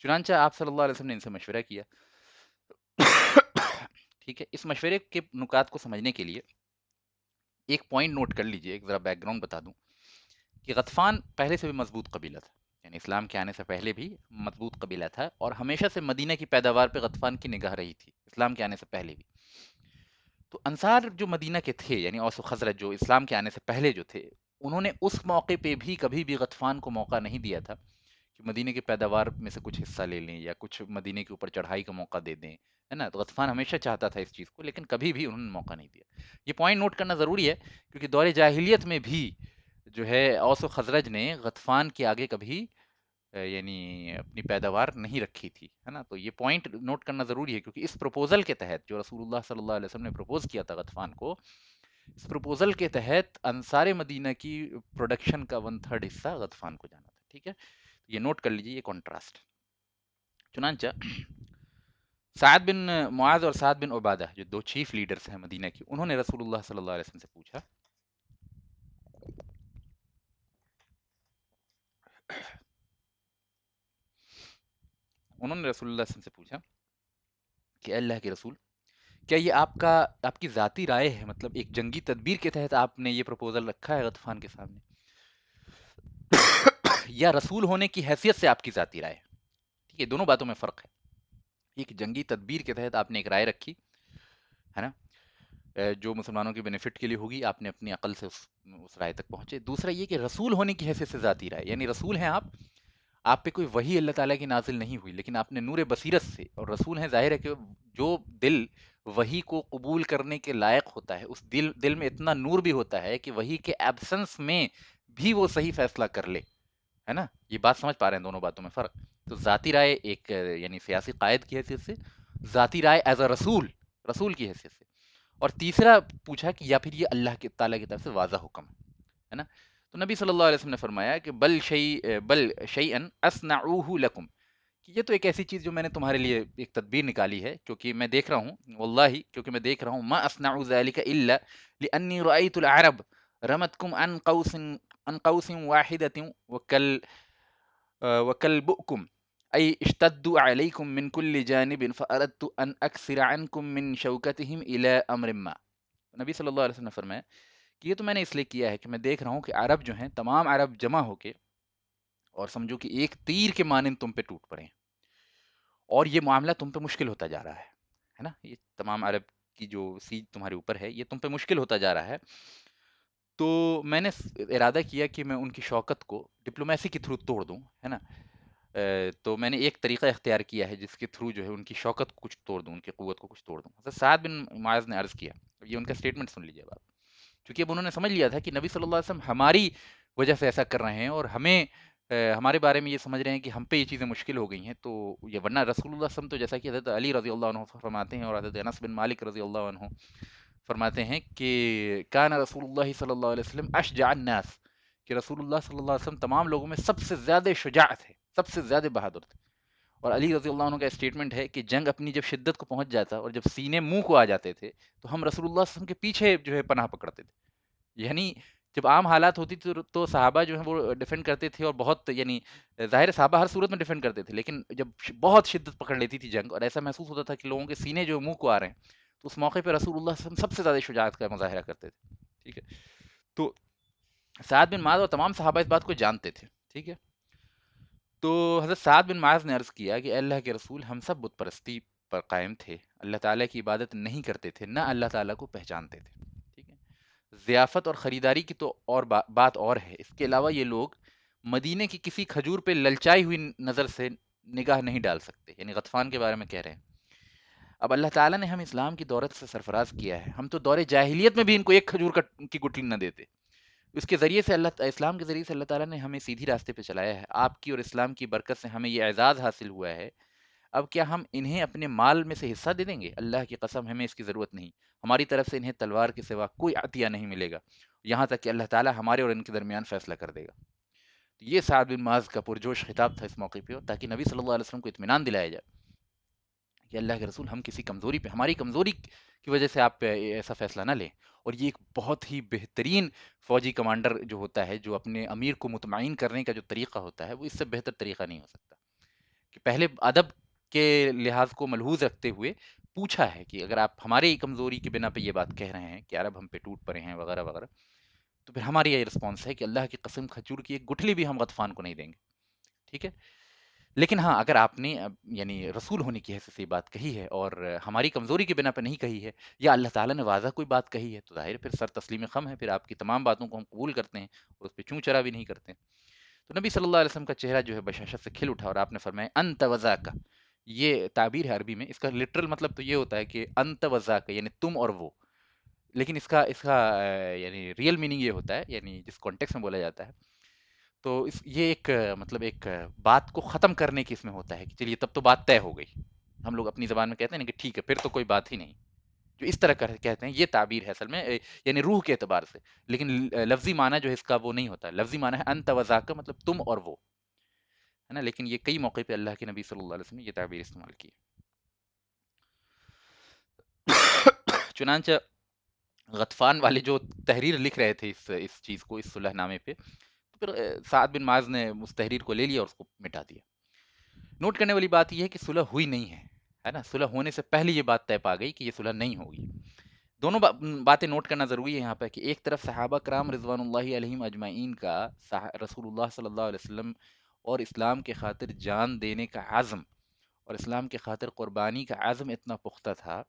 چنانچہ آپ صلی اللہ علیہ وسلم نے ان سے مشورہ کیا. ٹھیک ہے، اس مشورے کے نکات کو سمجھنے کے لیے ایک پوائنٹ نوٹ کر لیجئے، ایک ذرا بیک گراؤنڈ بتا دوں کہ غطفان پہلے سے بھی مضبوط قبیلہ تھا، یعنی اسلام کے آنے سے پہلے بھی مضبوط قبیلہ تھا، اور ہمیشہ سے مدینہ کی پیداوار پہ غطفان کی نگاہ رہی تھی اسلام کے آنے سے پہلے بھی. تو انصار جو مدینہ کے تھے، یعنی اوس و خزرج جو اسلام کے آنے سے پہلے جو تھے، انہوں نے اس موقع پہ بھی کبھی بھی غطفان کو موقع نہیں دیا تھا کہ مدینہ کی پیداوار میں سے کچھ حصہ لے لیں یا کچھ مدینہ کے اوپر چڑھائی کا موقع دے دیں، ہے نا. تو غطفان ہمیشہ چاہتا تھا اس چیز کو، لیکن کبھی بھی انہوں نے موقع نہیں دیا. یہ پوائنٹ نوٹ کرنا ضروری ہے کیونکہ دور جاہلیت میں بھی جو ہے اوس و خزرج نے غطفان کے آگے کبھی یعنی اپنی پیداوار نہیں رکھی تھی، ہے نا. تو یہ پوائنٹ نوٹ کرنا ضروری ہے کیونکہ اس پروپوزل کے تحت جو رسول اللہ صلی اللہ علیہ وسلم نے پروپوز کیا تھا غطفان کو، اس پروپوزل کے تحت انصار مدینہ کی پروڈکشن کا 1/3 حصہ غطفان کو جانا تھا. ٹھیک ہے، یہ نوٹ کر لیجیے، یہ کنٹراسٹ. چنانچہ سعد بن معاذ اور سعد بن عبادہ جو دو چیف لیڈرز ہیں مدینہ کی، انہوں نے رسول اللہ صلی اللہ علیہ وسلم سے پوچھا انہوں نے رسول اللہ صلی اللہ علیہ وسلم سے پوچھا کہ اے اللہ کے رسول، کیا یہ آپ کی ذاتی رائے ہے، مطلب ایک جنگی تدبیر کے تحت آپ نے یہ پروپوزل رکھا ہے غطفان کے سامنے، یا رسول ہونے کی حیثیت سے آپ کی ذاتی رائے ہے؟ ٹھیک ہے، دونوں باتوں میں فرق ہے. ایک جنگی تدبیر کے تحت آپ نے ایک رائے رکھی، ہے نا، جو مسلمانوں کے بینیفٹ کے لیے ہوگی، آپ نے اپنی عقل سے اس رائے تک پہنچے. دوسرا یہ کہ رسول ہونے کی حیثیت سے ذاتی رائے، یعنی رسول ہیں آپ پہ کوئی وحی اللہ تعالیٰ کی نازل نہیں ہوئی، لیکن آپ نے نور بصیرت سے، اور رسول ہیں ظاہر ہے کہ جو دل وحی کو قبول کرنے کے لائق ہوتا ہے، اس دل میں اتنا نور بھی ہوتا ہے کہ وحی کے ایبسنس میں بھی وہ صحیح فیصلہ کر لے، ہے نا. یہ بات سمجھ پا رہے ہیں دونوں باتوں میں فرق؟ تو ذاتی رائے ایک یعنی سیاسی قائد کی حیثیت سے، ذاتی رائے ایز اے رسول کی حیثیت سے. اور تیسرا پوچھا کہ یا پھر یہ اللہ کے تعالیٰ کی طرف سے واضح حکم ہے نا. تو نبی صلی اللہ علیہ وسلم نے فرمایا کہ بل شیئن اصنعوه لکم، کہ یہ تو ایک ایسی چیز جو میں نے تمہارے لیے ایک تدبیر نکالی ہے، کیونکہ میں دیکھ رہا ہوں، واللہ کیونکہ میں دیکھ رہا ہوں، ما اصنع ذلك الا لانی رأيت العرب رمتکم عن قوس واحدة وكلبؤكم أي اشتدوا عليكم من كل جانب فأردت أن أكثر عنكم من شوكتهم إلى أمر ما. نبی صلی اللہ علیہ وسلم نے فرمایا کہ یہ تو میں نے اس لیے کیا ہے کہ میں دیکھ رہا ہوں کہ عرب جو ہیں، تمام عرب جمع ہو کے اور سمجھو کہ ایک تیر کے مانند تم پہ ٹوٹ پڑے ہیں، اور یہ معاملہ تم پہ مشکل ہوتا جا رہا ہے نا، یہ تمام عرب کی جو سیج تمہارے اوپر ہے یہ تم پہ مشکل ہوتا جا رہا ہے. تو میں نے ارادہ کیا کہ میں ان کی شوکت کو ڈپلومیسی کے تھرو توڑ دوں، ہے نا. تو میں نے ایک طریقہ اختیار کیا ہے جس کے تھرو جو ہے ان کی شوکت کو کچھ توڑ دوں، ان کی قوت کو کچھ توڑ دوں. حضرت سعد بن معاذ نے عرض کیا، یہ ان کا اسٹیٹمنٹ سن لیجیے آپ. چونکہ اب انہوں نے سمجھ لیا تھا کہ نبی صلی اللہ علیہ وسلم ہماری وجہ سے ایسا کر رہے ہیں، اور ہمیں ہمارے بارے میں یہ سمجھ رہے ہیں کہ ہم پہ یہ چیزیں مشکل ہو گئی ہیں. تو یہ ورنہ رسول اللہ صلی اللہ علیہ وسلم تو جیسا کہ حضرت علی رضی اللہ عنہ فرماتے ہیں، اور حضرت انس بن مالک رضی اللہ عنہ فرماتے ہیں کہ کان رسول اللہ صلی اللہ علیہ وسلم اشجع الناس، کہ رسول اللہ صلی اللہ علیہ وسلم تمام لوگوں میں سب سے زیادہ شجاع تھے، سب سے زیادہ بہادر تھے. اور علی رضی اللہ عنہ کا اسٹیٹمنٹ ہے کہ جنگ اپنی جب شدت کو پہنچ جاتا اور جب سینے منہ کو آ جاتے تھے تو ہم رسول اللہ صلی اللہ علیہ وسلم کے پیچھے جو ہے پناہ پکڑتے تھے. یعنی جب عام حالات ہوتی تھی تو صحابہ جو ہیں وہ ڈیفینڈ کرتے تھے، اور بہت یعنی ظاہر ہے صحابہ ہر صورت میں ڈیفینڈ کرتے تھے، لیکن جب بہت شدت پکڑ لیتی تھی جنگ اور ایسا محسوس ہوتا تھا کہ لوگوں کے سینے جو منہ کو آ رہے ہیں، تو اس موقع پہ رسول اللہ صلی اللہ علیہ وسلم سب سے زیادہ شجاعت کا مظاہرہ کرتے تھے. ٹھیک ہے. تو سعد بن معاذ اور تمام صحابہ اس بات کو جانتے تھے. ٹھیک ہے. تو حضرت سعد بن معاذ نے عرض کیا کہ اے اللہ کے رسول، ہم سب بت پرستی پر قائم تھے، اللہ تعالیٰ کی عبادت نہیں کرتے تھے، نہ اللہ تعالیٰ کو پہچانتے تھے. ٹھیک ہے. ضیافت اور خریداری کی تو اور بات اور ہے، اس کے علاوہ یہ لوگ مدینے کی کسی کھجور پہ للچائی ہوئی نظر سے نگاہ نہیں ڈال سکتے. یعنی غطفان کے بارے میں کہہ رہے ہیں. اب اللہ تعالیٰ نے ہم اسلام کی دولت سے سرفراز کیا ہے، ہم تو دور جاہلیت میں بھی ان کو ایک کھجور کی گٹلی نہ دیتے. اس کے ذریعے سے اسلام کے ذریعے سے اللہ تعالیٰ نے ہمیں سیدھی راستے پہ چلایا ہے. آپ کی اور اسلام کی برکت سے ہمیں یہ اعزاز حاصل ہوا ہے. اب کیا ہم انہیں اپنے مال میں سے حصہ دے دیں گے؟ اللہ کی قسم ہمیں اس کی ضرورت نہیں. ہماری طرف سے انہیں تلوار کے سوا کوئی عطیہ نہیں ملے گا، یہاں تک کہ اللہ تعالیٰ ہمارے اور ان کے درمیان فیصلہ کر دے گا. یہ سعد بن معاذ کا پرجوش خطاب تھا اس موقع پہ، تاکہ نبی صلی اللہ علیہ وسلم کو اطمینان دلایا جائے کہ اللہ کے رسول، ہم کسی کمزوری پہ، ہماری کمزوری کی وجہ سے آپ پہ ایسا فیصلہ نہ لیں. اور یہ ایک بہت ہی بہترین فوجی کمانڈر جو ہوتا ہے، جو اپنے امیر کو مطمئن کرنے کا جو طریقہ ہوتا ہے، وہ اس سے بہتر طریقہ نہیں ہو سکتا. کہ پہلے ادب کے لحاظ کو ملحوظ رکھتے ہوئے پوچھا ہے کہ اگر آپ ہمارے کمزوری کی بنا پہ یہ بات کہہ رہے ہیں کہ عرب ہم پہ ٹوٹ پڑے ہیں وغیرہ وغیرہ، تو پھر ہماری یہ رسپانس ہے کہ اللہ کی قسم کھجور کی ایک گٹھلی بھی ہم غطفان کو نہیں دیں گے. ٹھیک ہے. لیکن ہاں، اگر آپ نے یعنی رسول ہونے کی حیثیت سے یہ بات کہی ہے اور ہماری کمزوری کی بنا پہ نہیں کہی ہے، یا اللہ تعالیٰ نے واضح کوئی بات کہی ہے، تو ظاہر ہے پھر سر تسلیم خم ہے، پھر آپ کی تمام باتوں کو ہم قبول کرتے ہیں اور اس پہ چوں چرا بھی نہیں کرتے. تو نبی صلی اللہ علیہ وسلم کا چہرہ جو ہے بشاشت سے کھل اٹھا، اور آپ نے فرمایا انت وذاک. یہ تعبیر ہے عربی میں، اس کا لٹرل مطلب تو یہ ہوتا ہے کہ انت وذاک یعنی تم اور وہ. لیکن اس کا یعنی ریئل میننگ یہ ہوتا ہے، یعنی جس کانٹیکس میں بولا جاتا ہے، تو یہ ایک مطلب ایک بات کو ختم کرنے کی اس میں ہوتا ہے کہ چلیے تب تو بات طے ہو گئی. ہم لوگ اپنی زبان میں کہتے ہیں نا کہ ٹھیک ہے پھر تو کوئی بات ہی نہیں. جو اس طرح کہتے ہیں، یہ تعبیر ہے اصل میں یعنی روح کے اعتبار سے. لیکن لفظی معنی جو ہے اس کا وہ نہیں ہوتا. لفظی معنی ہے انت وذاک، مطلب تم اور وہ، ہے نا. لیکن یہ کئی موقع پہ اللہ کے نبی صلی اللہ علیہ وسلم نے یہ تعبیر استعمال کی. چنانچہ غطفان والے جو تحریر لکھ رہے تھے اس چیز کو، اس صلح نامے پہ، تو پھر سعد بن معاذ نے اس تحریر کو لے لیا اور اس کو مٹا دیا. نوٹ کرنے والی بات یہ ہے کہ صلح ہوئی نہیں ہے نا. صلح ہونے سے پہلے یہ بات طے پا گئی کہ یہ صلح نہیں ہوگی. دونوں باتیں نوٹ کرنا ضروری ہے یہاں پہ، کہ ایک طرف صحابہ کرام رضوان اللہ علیہم اجمعین کا رسول اللہ صلی اللہ علیہ وسلم اور اسلام کے خاطر جان دینے کا عزم اور اسلام کے خاطر قربانی کا عزم اتنا پختہ تھا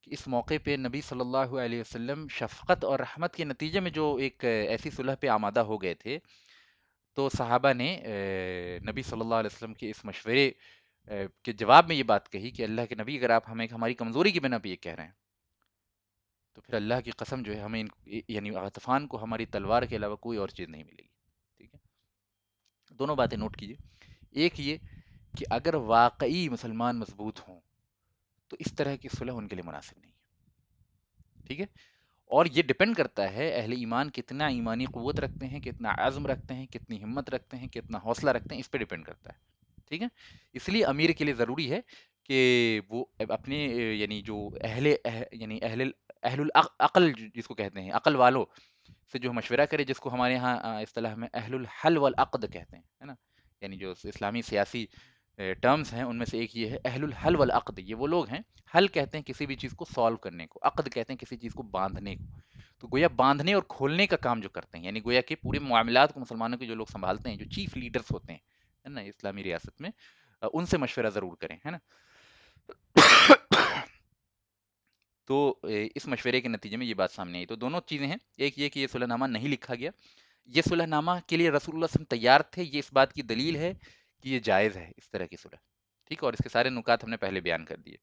کہ اس موقع پہ نبی صلی اللہ علیہ وسلم شفقت اور رحمت کے نتیجے میں جو ایک ایسی صلح پہ آمادہ ہو گئے تھے، تو صحابہ نے نبی صلی اللہ علیہ وسلم کے اس مشورے کے جواب میں یہ بات کہی کہ اللہ کے نبی، اگر آپ ہمیں ہماری کمزوری کی بنا پہ یہ کہہ رہے ہیں، تو پھر اللہ کی قسم جو ہے ہمیں یعنی غطفان کو ہماری تلوار کے علاوہ کوئی اور چیز نہیں ملے گی. ٹھیک ہے. دونوں باتیں نوٹ کیجیے. ایک یہ کہ اگر واقعی مسلمان مضبوط ہوں تو اس طرح کی صلح ان کے لیے مناسب نہیں ہے. ٹھیک ہے. اور یہ ڈپینڈ کرتا ہے اہل ایمان کتنا ایمانی قوت رکھتے ہیں، کتنا عزم رکھتے ہیں، کتنی ہمت رکھتے ہیں، کتنا حوصلہ رکھتے ہیں، اس پہ ڈپینڈ کرتا ہے. ٹھیک ہے. اس لیے امیر کے لیے ضروری ہے کہ وہ اپنے یعنی جو یعنی اہل العقل جس کو کہتے ہیں، عقل والوں سے جو مشورہ کرے، جس کو ہمارے ہاں اصطلاح میں اہل الحل والعقد کہتے ہیں، ہے نا. یعنی جو اسلامی سیاسی ٹرمز ہیں ان میں سے ایک یہ ہے اہل الحل والعقد. یہ وہ لوگ ہیں، حل کہتے ہیں کسی بھی چیز کو سالو کرنے کو، عقد کہتے ہیں کسی چیز کو باندھنے کو. تو گویا باندھنے اور کھولنے کا کام جو کرتے ہیں، یعنی گویا کہ پورے معاملات کو مسلمانوں کے جو لوگ سنبھالتے ہیں، جو چیف لیڈرز ہوتے ہیں ہے نا اسلامی ریاست میں، ان سے مشورہ ضرور کریں، ہے نا۔ تو اس مشورے کے نتیجے میں یہ بات سامنے آئی، تو دونوں چیزیں ہیں، ایک یہ کہ یہ صلح نامہ نہیں لکھا گیا، یہ صلح نامہ کے لیے رسول اللہ صلی اللہ علیہ وسلم تیار تھے، یہ اس بات کی دلیل ہے کہ یہ جائز ہے اس طرح کی صلح، ٹھیک ہے، اور اس کے سارے نکات ہم نے پہلے بیان کر دیے۔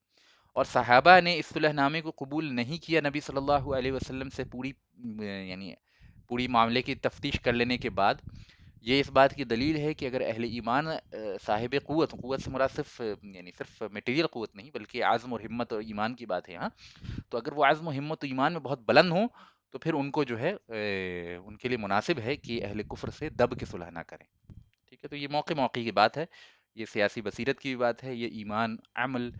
اور صحابہ نے اس صلح نامے کو قبول نہیں کیا نبی صلی اللہ علیہ وسلم سے یعنی پوری معاملے کی تفتیش کر لینے کے بعد، یہ اس بات کی دلیل ہے کہ اگر اہل ایمان صاحب قوت، قوت سے مراد صرف یعنی صرف میٹیریل قوت نہیں بلکہ عزم اور ہمت اور ایمان کی بات ہے یہاں، تو اگر وہ عزم و ہمت و ایمان میں بہت بلند ہوں تو پھر ان کو جو ہے ان کے لیے مناسب ہے کہ اہل کفر سے دب کے صلح نہ کریں، ٹھیک ہے۔ تو یہ موقع موقع کی بات ہے، یہ سیاسی بصیرت کی بھی بات ہے، یہ ایمان، عمل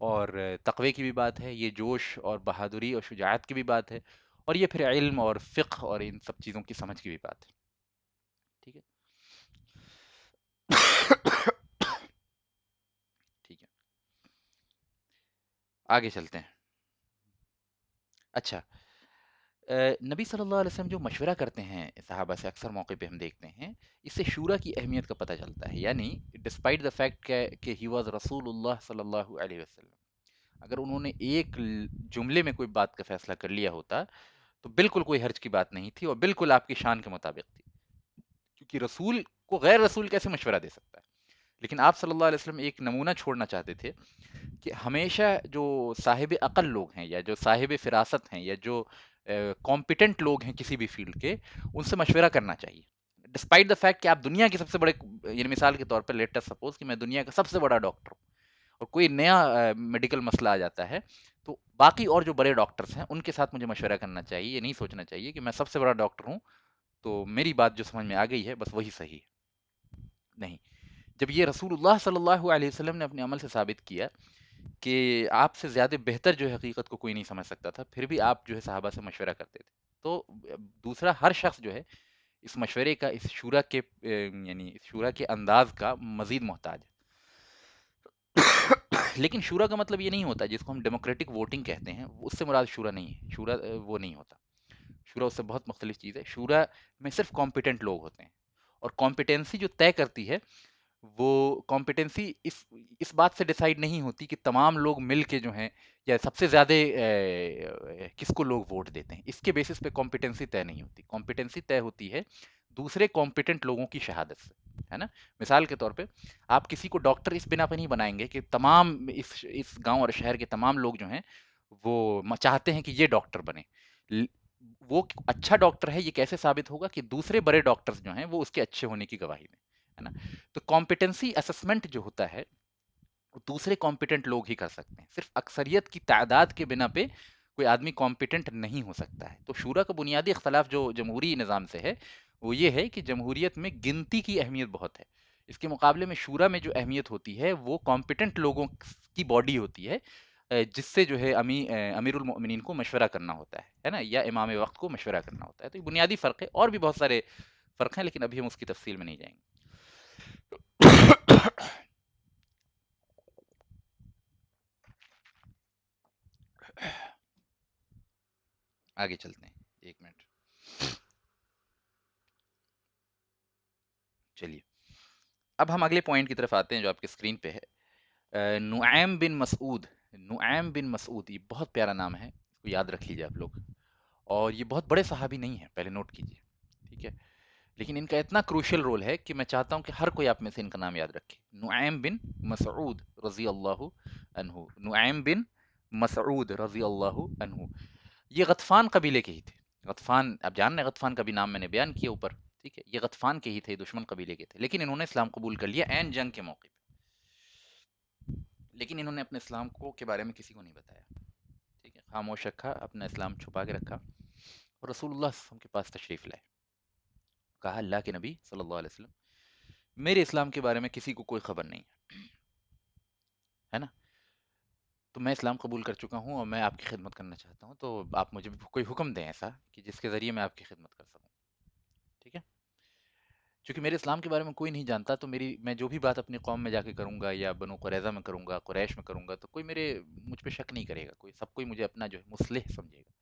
اور تقوی کی بھی بات ہے، یہ جوش اور بہادری اور شجاعت کی بھی بات ہے، اور یہ پھر علم اور فقہ اور ان سب چیزوں کی سمجھ کی بھی بات ہے، ٹھیک ہے۔ ٹھیک ہے، آگے چلتے ہیں۔ اچھا، نبی صلی اللہ علیہ وسلم جو مشورہ کرتے ہیں صحابہ سے، اکثر موقع پہ ہم دیکھتے ہیں، اس سے شورا کی اہمیت کا پتہ چلتا ہے، یعنی ڈسپائٹ دا فیکٹ کہ ہی واز رسول اللہ صلی اللہ علیہ وسلم، اگر انہوں نے ایک جملے میں کوئی بات کا فیصلہ کر لیا ہوتا تو بالکل کوئی حرج کی بات نہیں تھی اور بالکل آپ کی شان کے مطابق تھی، کیونکہ رسول کو غیر رسول کیسے مشورہ دے سکتا ہے؟ لیکن آپ صلی اللہ علیہ وسلم ایک نمونہ چھوڑنا چاہتے تھے کہ ہمیشہ جو صاحب عقل لوگ ہیں یا جو صاحب فراست ہیں یا جو کمپیٹنٹ لوگ ہیں کسی بھی فیلڈ کے، ان سے مشورہ کرنا چاہیے، ڈسپائٹ دا فیکٹ کہ آپ دنیا کے سب سے بڑے، یعنی مثال کے طور پر لیٹ اس سپوز کہ میں دنیا کا سب سے بڑا ڈاکٹر ہوں اور کوئی نیا میڈیکل مسئلہ آ جاتا ہے، تو باقی اور جو بڑے ڈاکٹرز ہیں ان کے ساتھ مجھے مشورہ کرنا چاہیے، یہ نہیں سوچنا چاہیے کہ میں سب سے بڑا ڈاکٹر ہوں تو میری بات جو سمجھ میں آ گئی ہے بس وہی صحیح ہے، نہیں۔ جب یہ رسول اللہ صلی اللہ علیہ وسلم نے اپنے عمل سے ثابت کیا کہ آپ سے زیادہ بہتر جو ہے حقیقت کو کوئی نہیں سمجھ سکتا تھا، پھر بھی آپ جو ہے صحابہ سے مشورہ کرتے تھے، تو دوسرا ہر شخص جو ہے اس مشورے کا، اس شورا کے یعنی اس شورا کے انداز کا مزید محتاج ہے۔ لیکن شورا کا مطلب یہ نہیں ہوتا جس کو ہم ڈیموکریٹک ووٹنگ کہتے ہیں، اس سے مراد شورا نہیں ہے، شورا وہ نہیں ہوتا، شورا اس سے بہت مختلف چیز ہے، شورا میں صرف کمپیٹنٹ لوگ ہوتے ہیں، اور کمپیٹنسی جو طے کرتی ہے، وہ کمپیٹنسی اس بات سے ڈیسائیڈ نہیں ہوتی کہ تمام لوگ مل کے جو ہیں یا سب سے زیادہ کس کو لوگ ووٹ دیتے ہیں، اس کے بیسس پہ کمپیٹنسی طے نہیں ہوتی، کمپیٹنسی طے ہوتی ہے دوسرے کمپیٹنٹ لوگوں کی شہادت سے، ہے نا۔ مثال کے طور پہ آپ کسی کو ڈاکٹر اس بنا پہ نہیں بنائیں گے کہ تمام اس گاؤں اور شہر کے تمام لوگ جو ہیں وہ چاہتے ہیں کہ یہ ڈاکٹر بنے، وہ اچھا ڈاکٹر ہے یہ کیسے ثابت ہوگا کہ دوسرے بڑے ڈاکٹرز جو ہیں وہ اس کے اچھے ہونے کی گواہی دیں، ہے نا۔ تو کمپیٹنسی اسسمنٹ جو ہوتا ہے وہ دوسرے کمپیٹنٹ لوگ ہی کر سکتے ہیں، صرف اکثریت کی تعداد کے بنا پہ کوئی آدمی کمپیٹنٹ نہیں ہو سکتا ہے۔ تو شورا کا بنیادی اختلاف جو جمہوری نظام سے ہے وہ یہ ہے کہ جمہوریت میں گنتی کی اہمیت بہت ہے، اس کے مقابلے میں شورا میں جو اہمیت ہوتی ہے وہ کمپیٹنٹ لوگوں کی باڈی ہوتی ہے، جس سے جو ہے امیر المؤمنین کو مشورہ کرنا ہوتا ہے نا، یا امام وقت کو مشورہ کرنا ہوتا ہے۔ تو یہ بنیادی فرق ہے، اور بھی بہت سارے فرق ہیں لیکن ابھی ہم اس کی تفصیل میں نہیں جائیں گے۔ آگے چلتے ہیں، ایک منٹ، چلیے اب ہم اگلے پوائنٹ کی طرف آتے ہیں جو آپ کے اسکرین پہ ہے، نعیم بن مسعود، نعیم بن مسعود، یہ بہت پیارا نام ہے، اس کو یاد رکھ لیجیے آپ لوگ، اور یہ بہت بڑے صحابی نہیں ہیں، پہلے نوٹ کیجیے، ٹھیک ہے، لیکن ان کا اتنا کروشل رول ہے کہ میں چاہتا ہوں کہ ہر کوئی آپ میں سے ان کا نام یاد رکھے، نعیم بن مسعود رضی اللہ عنہ، نعیم بن مسعود رضی اللہ عنہ، یہ غطفان قبیلے کے ہی تھے، غطفان آپ جان رہے ہیں، غطفان کا بھی نام میں نے بیان کیا اوپر، ٹھیک ہے، یہ غطفان کے ہی تھے، دشمن قبیلے کے تھے، لیکن انہوں نے اسلام قبول کر لیا عین جنگ کے موقع پہ، لیکن انہوں نے اپنے اسلام کو کے بارے میں کسی کو نہیں بتایا، ٹھیک ہے، خاموش رکھا، اپنا اسلام چھپا کے رکھا، اور رسول اللہ صلی اللہ علیہ وسلم کے پاس تشریف لائے، کہا اللہ کے نبی صلی اللہ علیہ وسلم میرے اسلام کے بارے میں کسی کو کوئی خبر نہیں ہے نا، تو میں اسلام قبول کر چکا ہوں اور میں آپ کی خدمت کرنا چاہتا ہوں، تو آپ مجھے کوئی حکم دیں ایسا کہ جس کے ذریعے میں آپ کی خدمت کر سکوں، ٹھیک ہے، چونکہ میرے اسلام کے بارے میں کوئی نہیں جانتا، تو میں جو بھی بات اپنی قوم میں جا کے کروں گا یا بنو قریظہ میں کروں گا، قریش میں کروں گا، تو کوئی مجھ پہ شک نہیں کرے گا، کوئی سب کوئی مجھے اپنا جو ہے مصلح سمجھے گا،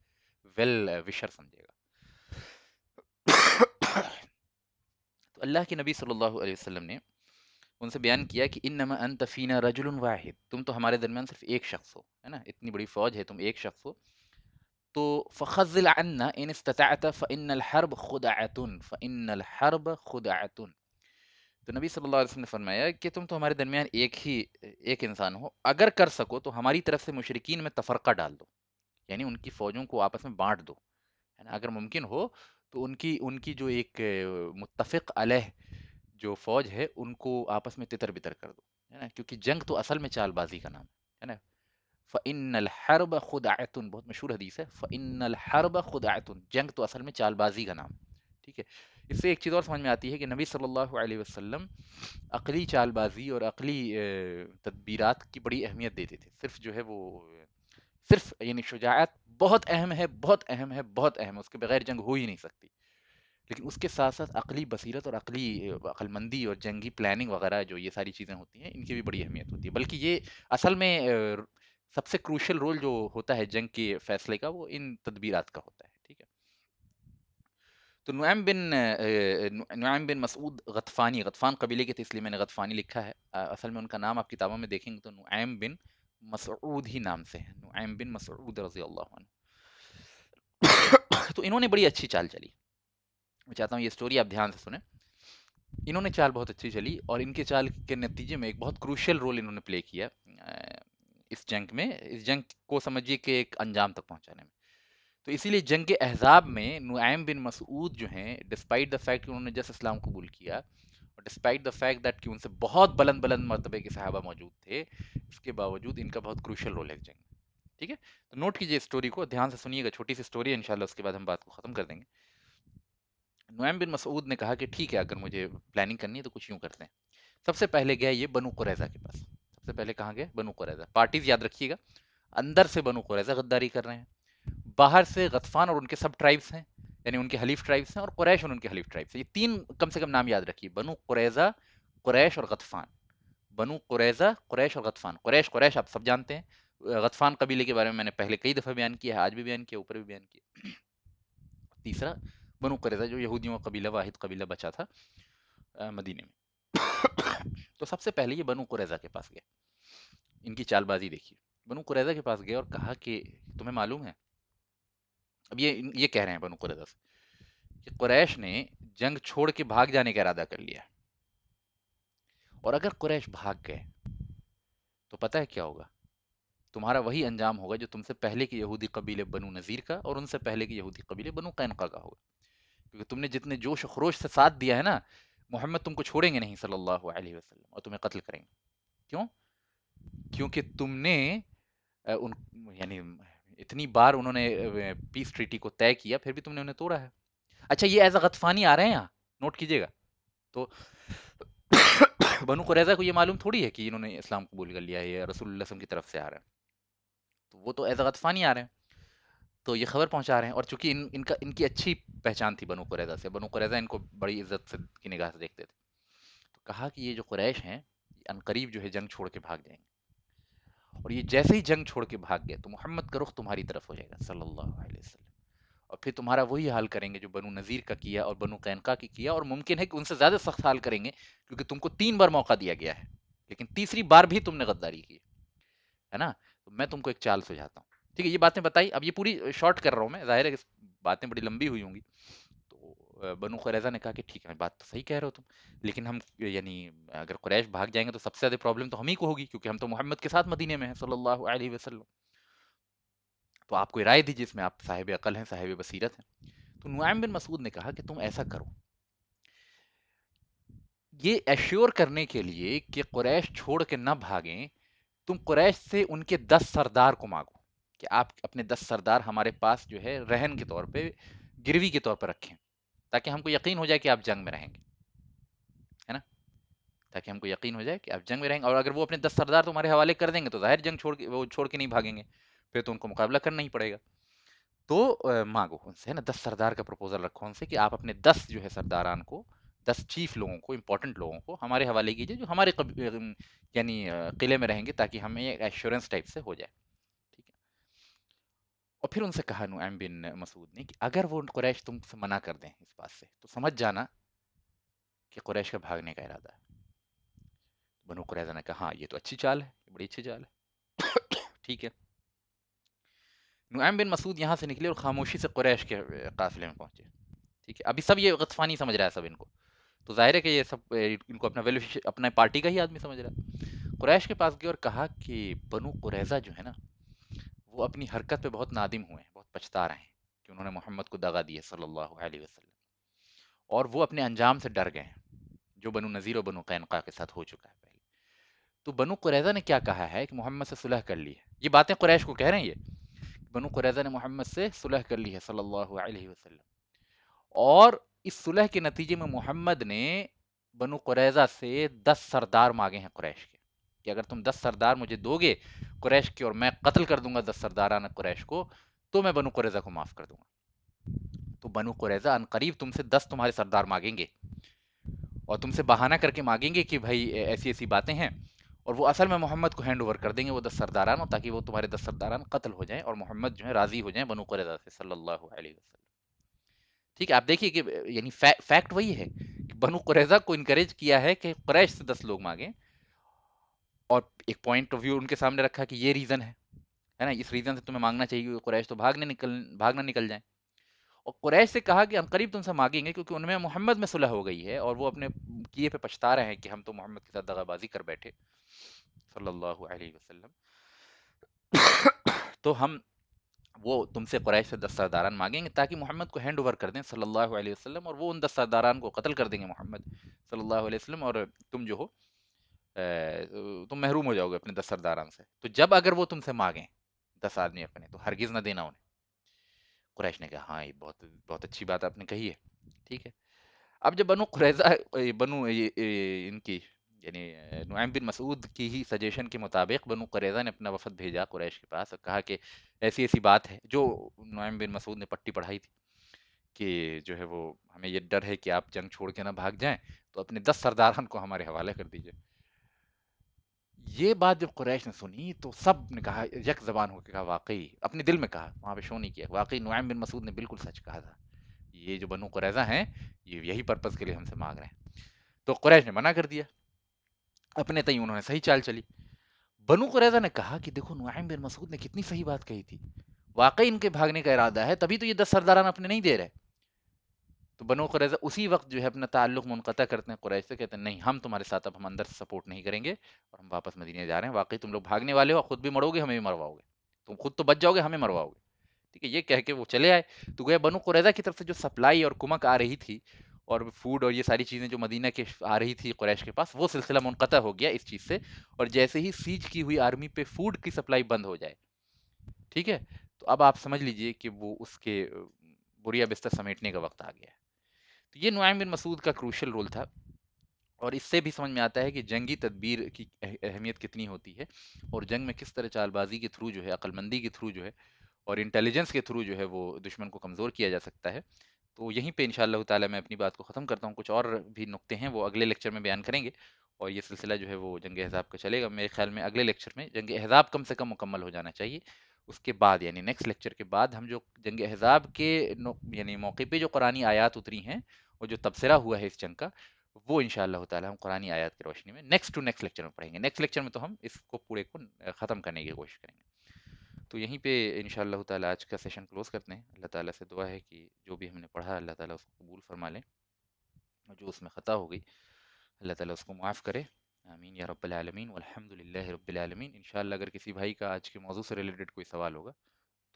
ویل وشر سمجھے گا. تو اللہ کے نبی صلی اللہ علیہ وسلم نے ان سے بیان کیا کہ انما انت فینا رجل واحد، تم تو ہمارے درمیان صرف ایک شخص ہو، ہے نا، اتنی بڑی فوج ہے، تم ایک شخص ہو. تو فخذل عنا ان استطعت فان الحرب خدعۃ، فان الحرب خدعۃ. تو نبی صلی اللہ علیہ وسلم نے فرمایا کہ تم تو ہمارے درمیان ایک انسان ہو، اگر کر سکو تو ہماری طرف سے مشرکین میں تفرقہ ڈال دو، یعنی ان کی فوجوں کو آپس میں بانٹ دو، ہے نا، اگر ممکن ہو تو ان کی جو ایک متفق علیہ جو فوج ہے ان کو آپس میں تتر بتر کر دو، ہے نا، کیونکہ جنگ تو اصل میں چال بازی کا نام ہے نا. فَإِنَّ الْحَرْبَ خُدْعَةٌ، بہت مشہور حدیث ہے، فَإِنَّ الْحَرْبَ خُدْعَةٌ، جنگ تو اصل میں چال بازی کا نام ہے. ٹھیک ہے. اس سے ایک چیز اور سمجھ میں آتی ہے کہ نبی صلی اللہ علیہ وسلم عقلی چال بازی اور عقلی تدبیرات کی بڑی اہمیت دیتے تھے. صرف جو ہے وہ صرف یعنی شجاعت بہت اہم ہے، بہت اہم ہے، بہت اہم ہے، اس کے بغیر جنگ ہو ہی نہیں سکتی، لیکن اس کے ساتھ ساتھ عقلی بصیرت اور عقل مندی اور جنگی پلاننگ وغیرہ جو یہ ساری چیزیں ہوتی ہیں ان کی بھی بڑی اہمیت ہوتی ہے. بلکہ یہ اصل میں سب سے کروشل رول جو ہوتا ہے جنگ کے فیصلے کا وہ ان تدبیرات کا ہوتا ہے. ٹھیک ہے. تو نعیم بن مسعود غطفانی، غطفان قبیلے کے تھے اس لیے میں نے غطفانی لکھا ہے، اصل میں ان کا نام آپ کتابوں میں دیکھیں گے تو نعیم بن مسعود ہی نام سے ہے، نعیم بن مسعود رضی اللہ عنہ. تو انہوں نے بڑی اچھی چال چلی. میں چاہتا ہوں یہ سٹوری آپ دھیان سے سنیں. انہوں نے چال بہت اچھی چلی اور ان کے چال کے نتیجے میں ایک بہت کروشل رول انہوں نے پلے کیا اس جنگ میں، اس جنگ کو سمجھیے کہ ایک انجام تک پہنچانے میں. تو اسی لیے جنگ احزاب میں نعیم بن مسعود جو ہیں، ڈسپائٹ دا فیکٹ کہ انہوں نے جس اسلام قبول کیا اور ڈسپائٹ دا فیکٹ دیٹ کہ ان سے بہت بلند بلند مرتبے کے صحابہ موجود تھے، اس کے باوجود ان کا بہت کروشل رول ہے اس جنگ میں. ٹھیک ہے. تو نوٹ کیجئے اسٹوری کو، دھیان سے سنیے گا، چھوٹی سی اسٹوری ہے، انشاءاللہ اس کے بعد ہم بات کو ختم کر دیں گے. نعیم بن مسعود نے کہا کہ ٹھیک ہے اگر مجھے پلاننگ کرنی ہے تو کچھ یوں کرتے ہیں. سب سے پہلے گیا یہ بنو قریظہ کے پاس. سب سے پہلے کہاں گئے؟ بنو قریظہ. پارٹیز یاد رکھیے گا، اندر سے بنو قریظہ غداری کر رہے ہیں، باہر سے غطفان اور ان کے سب ٹرائبس ہیں، یعنی ان کے حلیف ٹرائبس ہیں، اور قریش اور ان کے حلیف ٹرائبس ہیں. یہ تین کم سے کم نام یاد رکھیے، بنو قریظہ، قریش اور غطفان. بنو قریظہ، قریش اور غطفان. قریش آپ سب جانتے ہیں، غطفان قبیلے کے بارے میں نے پہلے کئی دفعہ بیان کیا ہے، آج بھی بیان کیا، اوپر بھی بیان کیا. تیسرا بنو قریظہ جو یہودیوں کا قبیلہ، واحد قبیلہ بچا تھا مدینے میں. تو سب سے پہلے یہ بنو قریظہ کے پاس گئے. ان کی چال بازی دیکھیے. بنو قریظہ کے پاس گئے اور کہا کہ تمہیں معلوم ہے، اب یہ کہہ رہے ہیں بنو قریظہ سے کہ قریش نے جنگ چھوڑ کے بھاگ جانے کا ارادہ کر لیا، اور اگر قریش بھاگ گئے تو پتہ ہے کیا ہوگا؟ تمہارا وہی انجام ہوگا جو تم سے پہلے کے یہودی قبیلے بنو نذیر کا اور ان سے پہلے کے یہودی قبیلے بنو قینقاع کا ہوگا. کیونکہ تم نے جتنے جوش و خروش سے ساتھ دیا ہے نا، محمد تم کو چھوڑیں گے نہیں صلی اللہ علیہ وسلم، اور تمہیں قتل کریں گے. کیوں؟ کیونکہ تم نے ان یعنی اتنی بار انہوں نے پیس ٹریٹی کو طے کیا، پھر بھی تم نے انہیں توڑا ہے. اچھا یہ ایز اے غطفانی آ رہے ہیں یہاں، نوٹ کیجئے گا. تو بنو قریظہ کو یہ معلوم تھوڑی ہے کہ انہوں نے اسلام قبول کر لیا ہے، یہ رسول اللہ صلی اللہ علیہ وسلم کی طرف سے آ رہا ہے. تو وہ تو ایز اے غطفانی آ رہے ہیں، تو یہ خبر پہنچا رہے ہیں. اور چونکہ ان کی اچھی پہچان تھی بنو قریظہ سے، بنو قریظہ ان کو بڑی عزت سے کی نگاہ سے دیکھتے تھے. تو کہا کہ یہ جو قریش ہیں یہ عنقریب جو ہے جنگ چھوڑ کے بھاگ جائیں گے، اور یہ جیسے ہی جنگ چھوڑ کے بھاگ گئے تو محمد کا رخ تمہاری طرف ہو جائے گا صلی اللہ علیہ وسلم، اور پھر تمہارا وہی حال کریں گے جو بنو نذیر کا کیا اور بنو قینقاع کی کیا، اور ممکن ہے کہ ان سے زیادہ سخت حال کریں گے، کیونکہ تم کو 3 بار موقع دیا گیا ہے لیکن تیسری بار بھی تم نے غداری کی ہے نا. تو میں تم کو ایک چال سجھاتا ہوں. ٹھیک ہے. یہ باتیں بتائی، اب یہ پوری شارٹ کر رہا ہوں میں، ظاہر ہے کہ باتیں بڑی لمبی ہوئی ہوں گی. تو بنو قریظہ نے کہا کہ ٹھیک ہے بات تو صحیح کہہ رہے ہو تم، لیکن ہم یعنی اگر قریش بھاگ جائیں گے تو سب سے زیادہ پرابلم تو ہم ہی کو ہوگی، کیونکہ ہم تو محمد کے ساتھ مدینے میں ہیں صلی اللہ علیہ وسلم. تو آپ کوئی رائے دیجیے، اس میں آپ صاحب عقل ہیں، صاحب بصیرت ہیں. تو نعیم بن مسعود نے کہا کہ تم ایسا کرو، یہ ایشور کرنے کے لیے کہ قریش چھوڑ کے نہ بھاگیں، تم قریش سے ان کے 10 سردار کو مانگو کہ آپ اپنے 10 سردار ہمارے پاس جو ہے رہن کے طور پہ، گروی کے طور پر رکھیں، تاکہ ہم کو یقین ہو جائے کہ آپ جنگ میں رہیں گے، ہے نا، تاکہ ہم کو یقین ہو جائے کہ آپ جنگ میں رہیں گے. اور اگر وہ اپنے 10 سردار تمہارے حوالے کر دیں گے تو ظاہر جنگ چھوڑ کے نہیں بھاگیں گے، پھر تو ان کو مقابلہ کرنا ہی پڑے گا. تو مانگو ان سے، ہے نا، 10 سردار کا پروپوزل رکھو ان سے کہ آپ اپنے 10 جو ہے سرداران کو، 10 چیف لوگوں کو، امپورٹنٹ لوگوں کو ہمارے حوالے کیجیے جو ہمارے یعنی قلعے میں رہیں گے، تاکہ ہمیں ایک ایشورنس ٹائپ سے ہو جائے. ٹھیک ہے. اور پھر ان سے کہا نعیم بن مسعود نے کہ اگر وہ قریش تم سے منع کر دیں اس بات سے تو سمجھ جانا کہ قریش کا بھاگنے کا ارادہ ہے۔ بنو قریظہ نے کہا ہاں یہ تو اچھی چال ہے، یہ بڑی اچھی چال ہے۔ ٹھیک ہے، نعیم بن مسعود یہاں سے نکلے اور خاموشی سے قریش کے قافلے میں پہنچے۔ ٹھیک ہے، ابھی سب یہ غطفانی سمجھ رہا ہے سب ان کو، تو ظاہر ہے کہ یہ سب ان کو اپنا ویلو اپنا پارٹی کا ہی آدمی سمجھ رہا ہے۔ قریش کے پاس گئے اور کہا کہ بنو قریظہ جو ہے نا وہ اپنی حرکت پہ بہت نادم ہوئے ہیں، بہت پچھتا رہے ہیں کہ انہوں نے محمد کو دغا دی ہے صلی اللہ علیہ وسلم، اور وہ اپنے انجام سے ڈر گئے ہیں جو بنو نذیر و بنو قینقاع کے ساتھ ہو چکا ہے پہلے۔ تو بنو قریظہ نے کیا کہا ہے کہ محمد سے صلح کر لی ہے، یہ باتیں قریش کو کہہ رہے ہیں یہ، بنو قریظہ نے محمد سے صلح کر لی ہے صلی اللہ علیہ وسلم، اور اس صلح کے نتیجے میں محمد نے بنو قریظہ سے 10 سردار مانگے ہیں قریش کے، کہ اگر تم 10 سردار مجھے دو گے قریش کے اور میں قتل کر دوں گا 10 سرداران قریش کو تو میں بنو قریظہ کو معاف کر دوں گا۔ تو بنو قریظہ ان قریب تم سے 10 تمہارے سردار مانگیں گے اور تم سے بہانہ کر کے مانگیں گے کہ بھائی ایسی ایسی باتیں ہیں، اور وہ اصل میں محمد کو ہینڈ اوور کر دیں گے وہ 10 سرداران، تاکہ وہ تمہارے 10 سرداران قتل ہو جائیں اور محمد جو ہے راضی ہو جائیں بنو قریظہ سے صلی اللہ علیہ وسلم۔ ٹھیک ہے، آپ دیکھیے کہ یعنی فیکٹ وہی ہے کہ بنو قریظہ کو انکریج کیا ہے کہ قریش سے 10 لوگ مانگیں، اور ایک پوائنٹ آف ویو ان کے سامنے رکھا کہ یہ ریزن ہے نا، اس ریزن سے تمہیں مانگنا چاہیے کہ قریش تو بھاگنا نکل جائیں، اور قریش سے کہا کہ ہم قریب تم سے مانگیں گے کیونکہ ان میں محمد میں صلح ہو گئی ہے اور وہ اپنے کیے پہ پچھتا رہے ہیں کہ ہم تو محمد کے ساتھ دغا بازی کر بیٹھے صلی اللہ علیہ وسلم، تو ہم وہ تم سے قریش سے 10 سرداران مانگیں گے تاکہ محمد کو ہینڈ اوور کر دیں صلی اللہ علیہ وسلم، اور وہ ان 10 سرداران کو قتل کر دیں گے محمد صلی اللہ علیہ وسلم، اور تم جو ہو تم محروم ہو جاؤ گے اپنے 10 سرداران سے، تو جب اگر وہ تم سے مانگیں 10 آدمی اپنے تو ہرگز نہ دینا انہیں۔ قریش نے کہا ہاں یہ بہت بہت اچھی بات آپ نے کہی ہے، ٹھیک ہے۔ اب جب بنو قریظہ ان کی یعنی نعیم بن مسعود کی ہی سجیشن کے مطابق بنو قریظہ نے اپنا وفد بھیجا قریش کے پاس اور کہا کہ ایسی ایسی بات ہے جو نعیم بن مسعود نے پٹی پڑھائی تھی کہ جو ہے وہ ہمیں یہ ڈر ہے کہ آپ جنگ چھوڑ کے نہ بھاگ جائیں تو اپنے 10 سرداران کو ہمارے حوالے کر دیجئے۔ یہ بات جب قریش نے سنی تو سب نے کہا یک زبان ہو کے کہا واقعی، اپنے دل میں کہا وہاں پہ شو نہیں کیا، واقعی نعیم بن مسعود نے بالکل سچ کہا تھا، یہ جو بنو قریظہ ہیں یہ یہی پرپس کے لیے ہم سے مانگ رہے ہیں۔ تو قریش نے منع کر دیا، اپنے تئیں انہوں نے صحیح چال چلی۔ بنو قریظہ نے کہا کہ دیکھو نعیم بن مسعود نے کتنی صحیح بات کہی تھی، واقعی ان کے بھاگنے کا ارادہ ہے تبھی تو یہ 10 سرداران اپنے نہیں دے رہے۔ تو بنو قریظہ اسی وقت جو ہے اپنا تعلق منقطع کرتے ہیں قریش سے، کہتے ہیں نہیں ہم تمہارے ساتھ اب ہم اندر سے سپورٹ نہیں کریں گے اور ہم واپس مدینے جا رہے ہیں، واقعی تم لوگ بھاگنے والے ہو، خود بھی مرو گے ہمیں بھی مرواؤ گے، تم خود تو بچ جاؤ گے ہمیں مرواؤ گے، ٹھیک ہے۔ یہ کہہ کے وہ چلے آئے، تو گویا بنو قریظہ کی طرف سے جو سپلائی اور کمک آ رہی تھی اور فوڈ اور یہ ساری چیزیں جو مدینہ کے آ رہی تھی قریش کے پاس، وہ سلسلہ منقطع ہو گیا اس چیز سے، اور جیسے ہی سیج کی ہوئی آرمی پہ فوڈ کی سپلائی بند ہو جائے، ٹھیک ہے، تو اب آپ سمجھ لیجئے کہ وہ اس کے بوریا بستر سمیٹنے کا وقت آ گیا ہے۔ تو یہ نعیم بن مسعود کا کروشل رول تھا، اور اس سے بھی سمجھ میں آتا ہے کہ جنگی تدبیر کی اہمیت کتنی ہوتی ہے، اور جنگ میں کس طرح چال بازی کے تھرو جو ہے، عقل مندی کے تھرو جو ہے، اور انٹیلیجنس کے تھرو جو ہے وہ دشمن کو کمزور کیا جا سکتا ہے۔ تو یہیں پہ انشاءاللہ تعالی میں اپنی بات کو ختم کرتا ہوں، کچھ اور بھی نکتے ہیں وہ اگلے لیکچر میں بیان کریں گے، اور یہ سلسلہ جو ہے وہ جنگ احزاب کا چلے گا، میرے خیال میں اگلے لیکچر میں جنگ احزاب کم سے کم مکمل ہو جانا چاہیے، اس کے بعد یعنی نیکسٹ لیکچر کے بعد ہم جو جنگ احزاب کے یعنی موقع پہ جو قرآنی آیات اتری ہیں اور جو تبصرہ ہوا ہے اس جنگ کا، وہ انشاءاللہ تعالی ہم قرآنی آیات کی روشنی میں نیکسٹ ٹو نیکسٹ لیکچر میں پڑھیں گے، نیکسٹ لیکچر میں تو ہم اس کو پورے کو ختم کرنے کی کوشش کریں گے۔ تو یہیں پہ انشاءاللہ تعالی آج کا سیشن کلوز کرتے ہیں، اللہ تعالیٰ سے دعا ہے کہ جو بھی ہم نے پڑھا اللہ تعالیٰ اس کو قبول فرما لیں، اور جو اس میں خطا ہو گئی اللہ تعالیٰ اس کو معاف کرے، آمین یا رب العالمین، والحمد للہ رب العالمین۔ انشاءاللہ اگر کسی بھائی کا آج کے موضوع سے ریلیٹڈ کوئی سوال ہوگا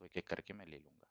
تو ایک ایک کر کے میں لے لوں گا۔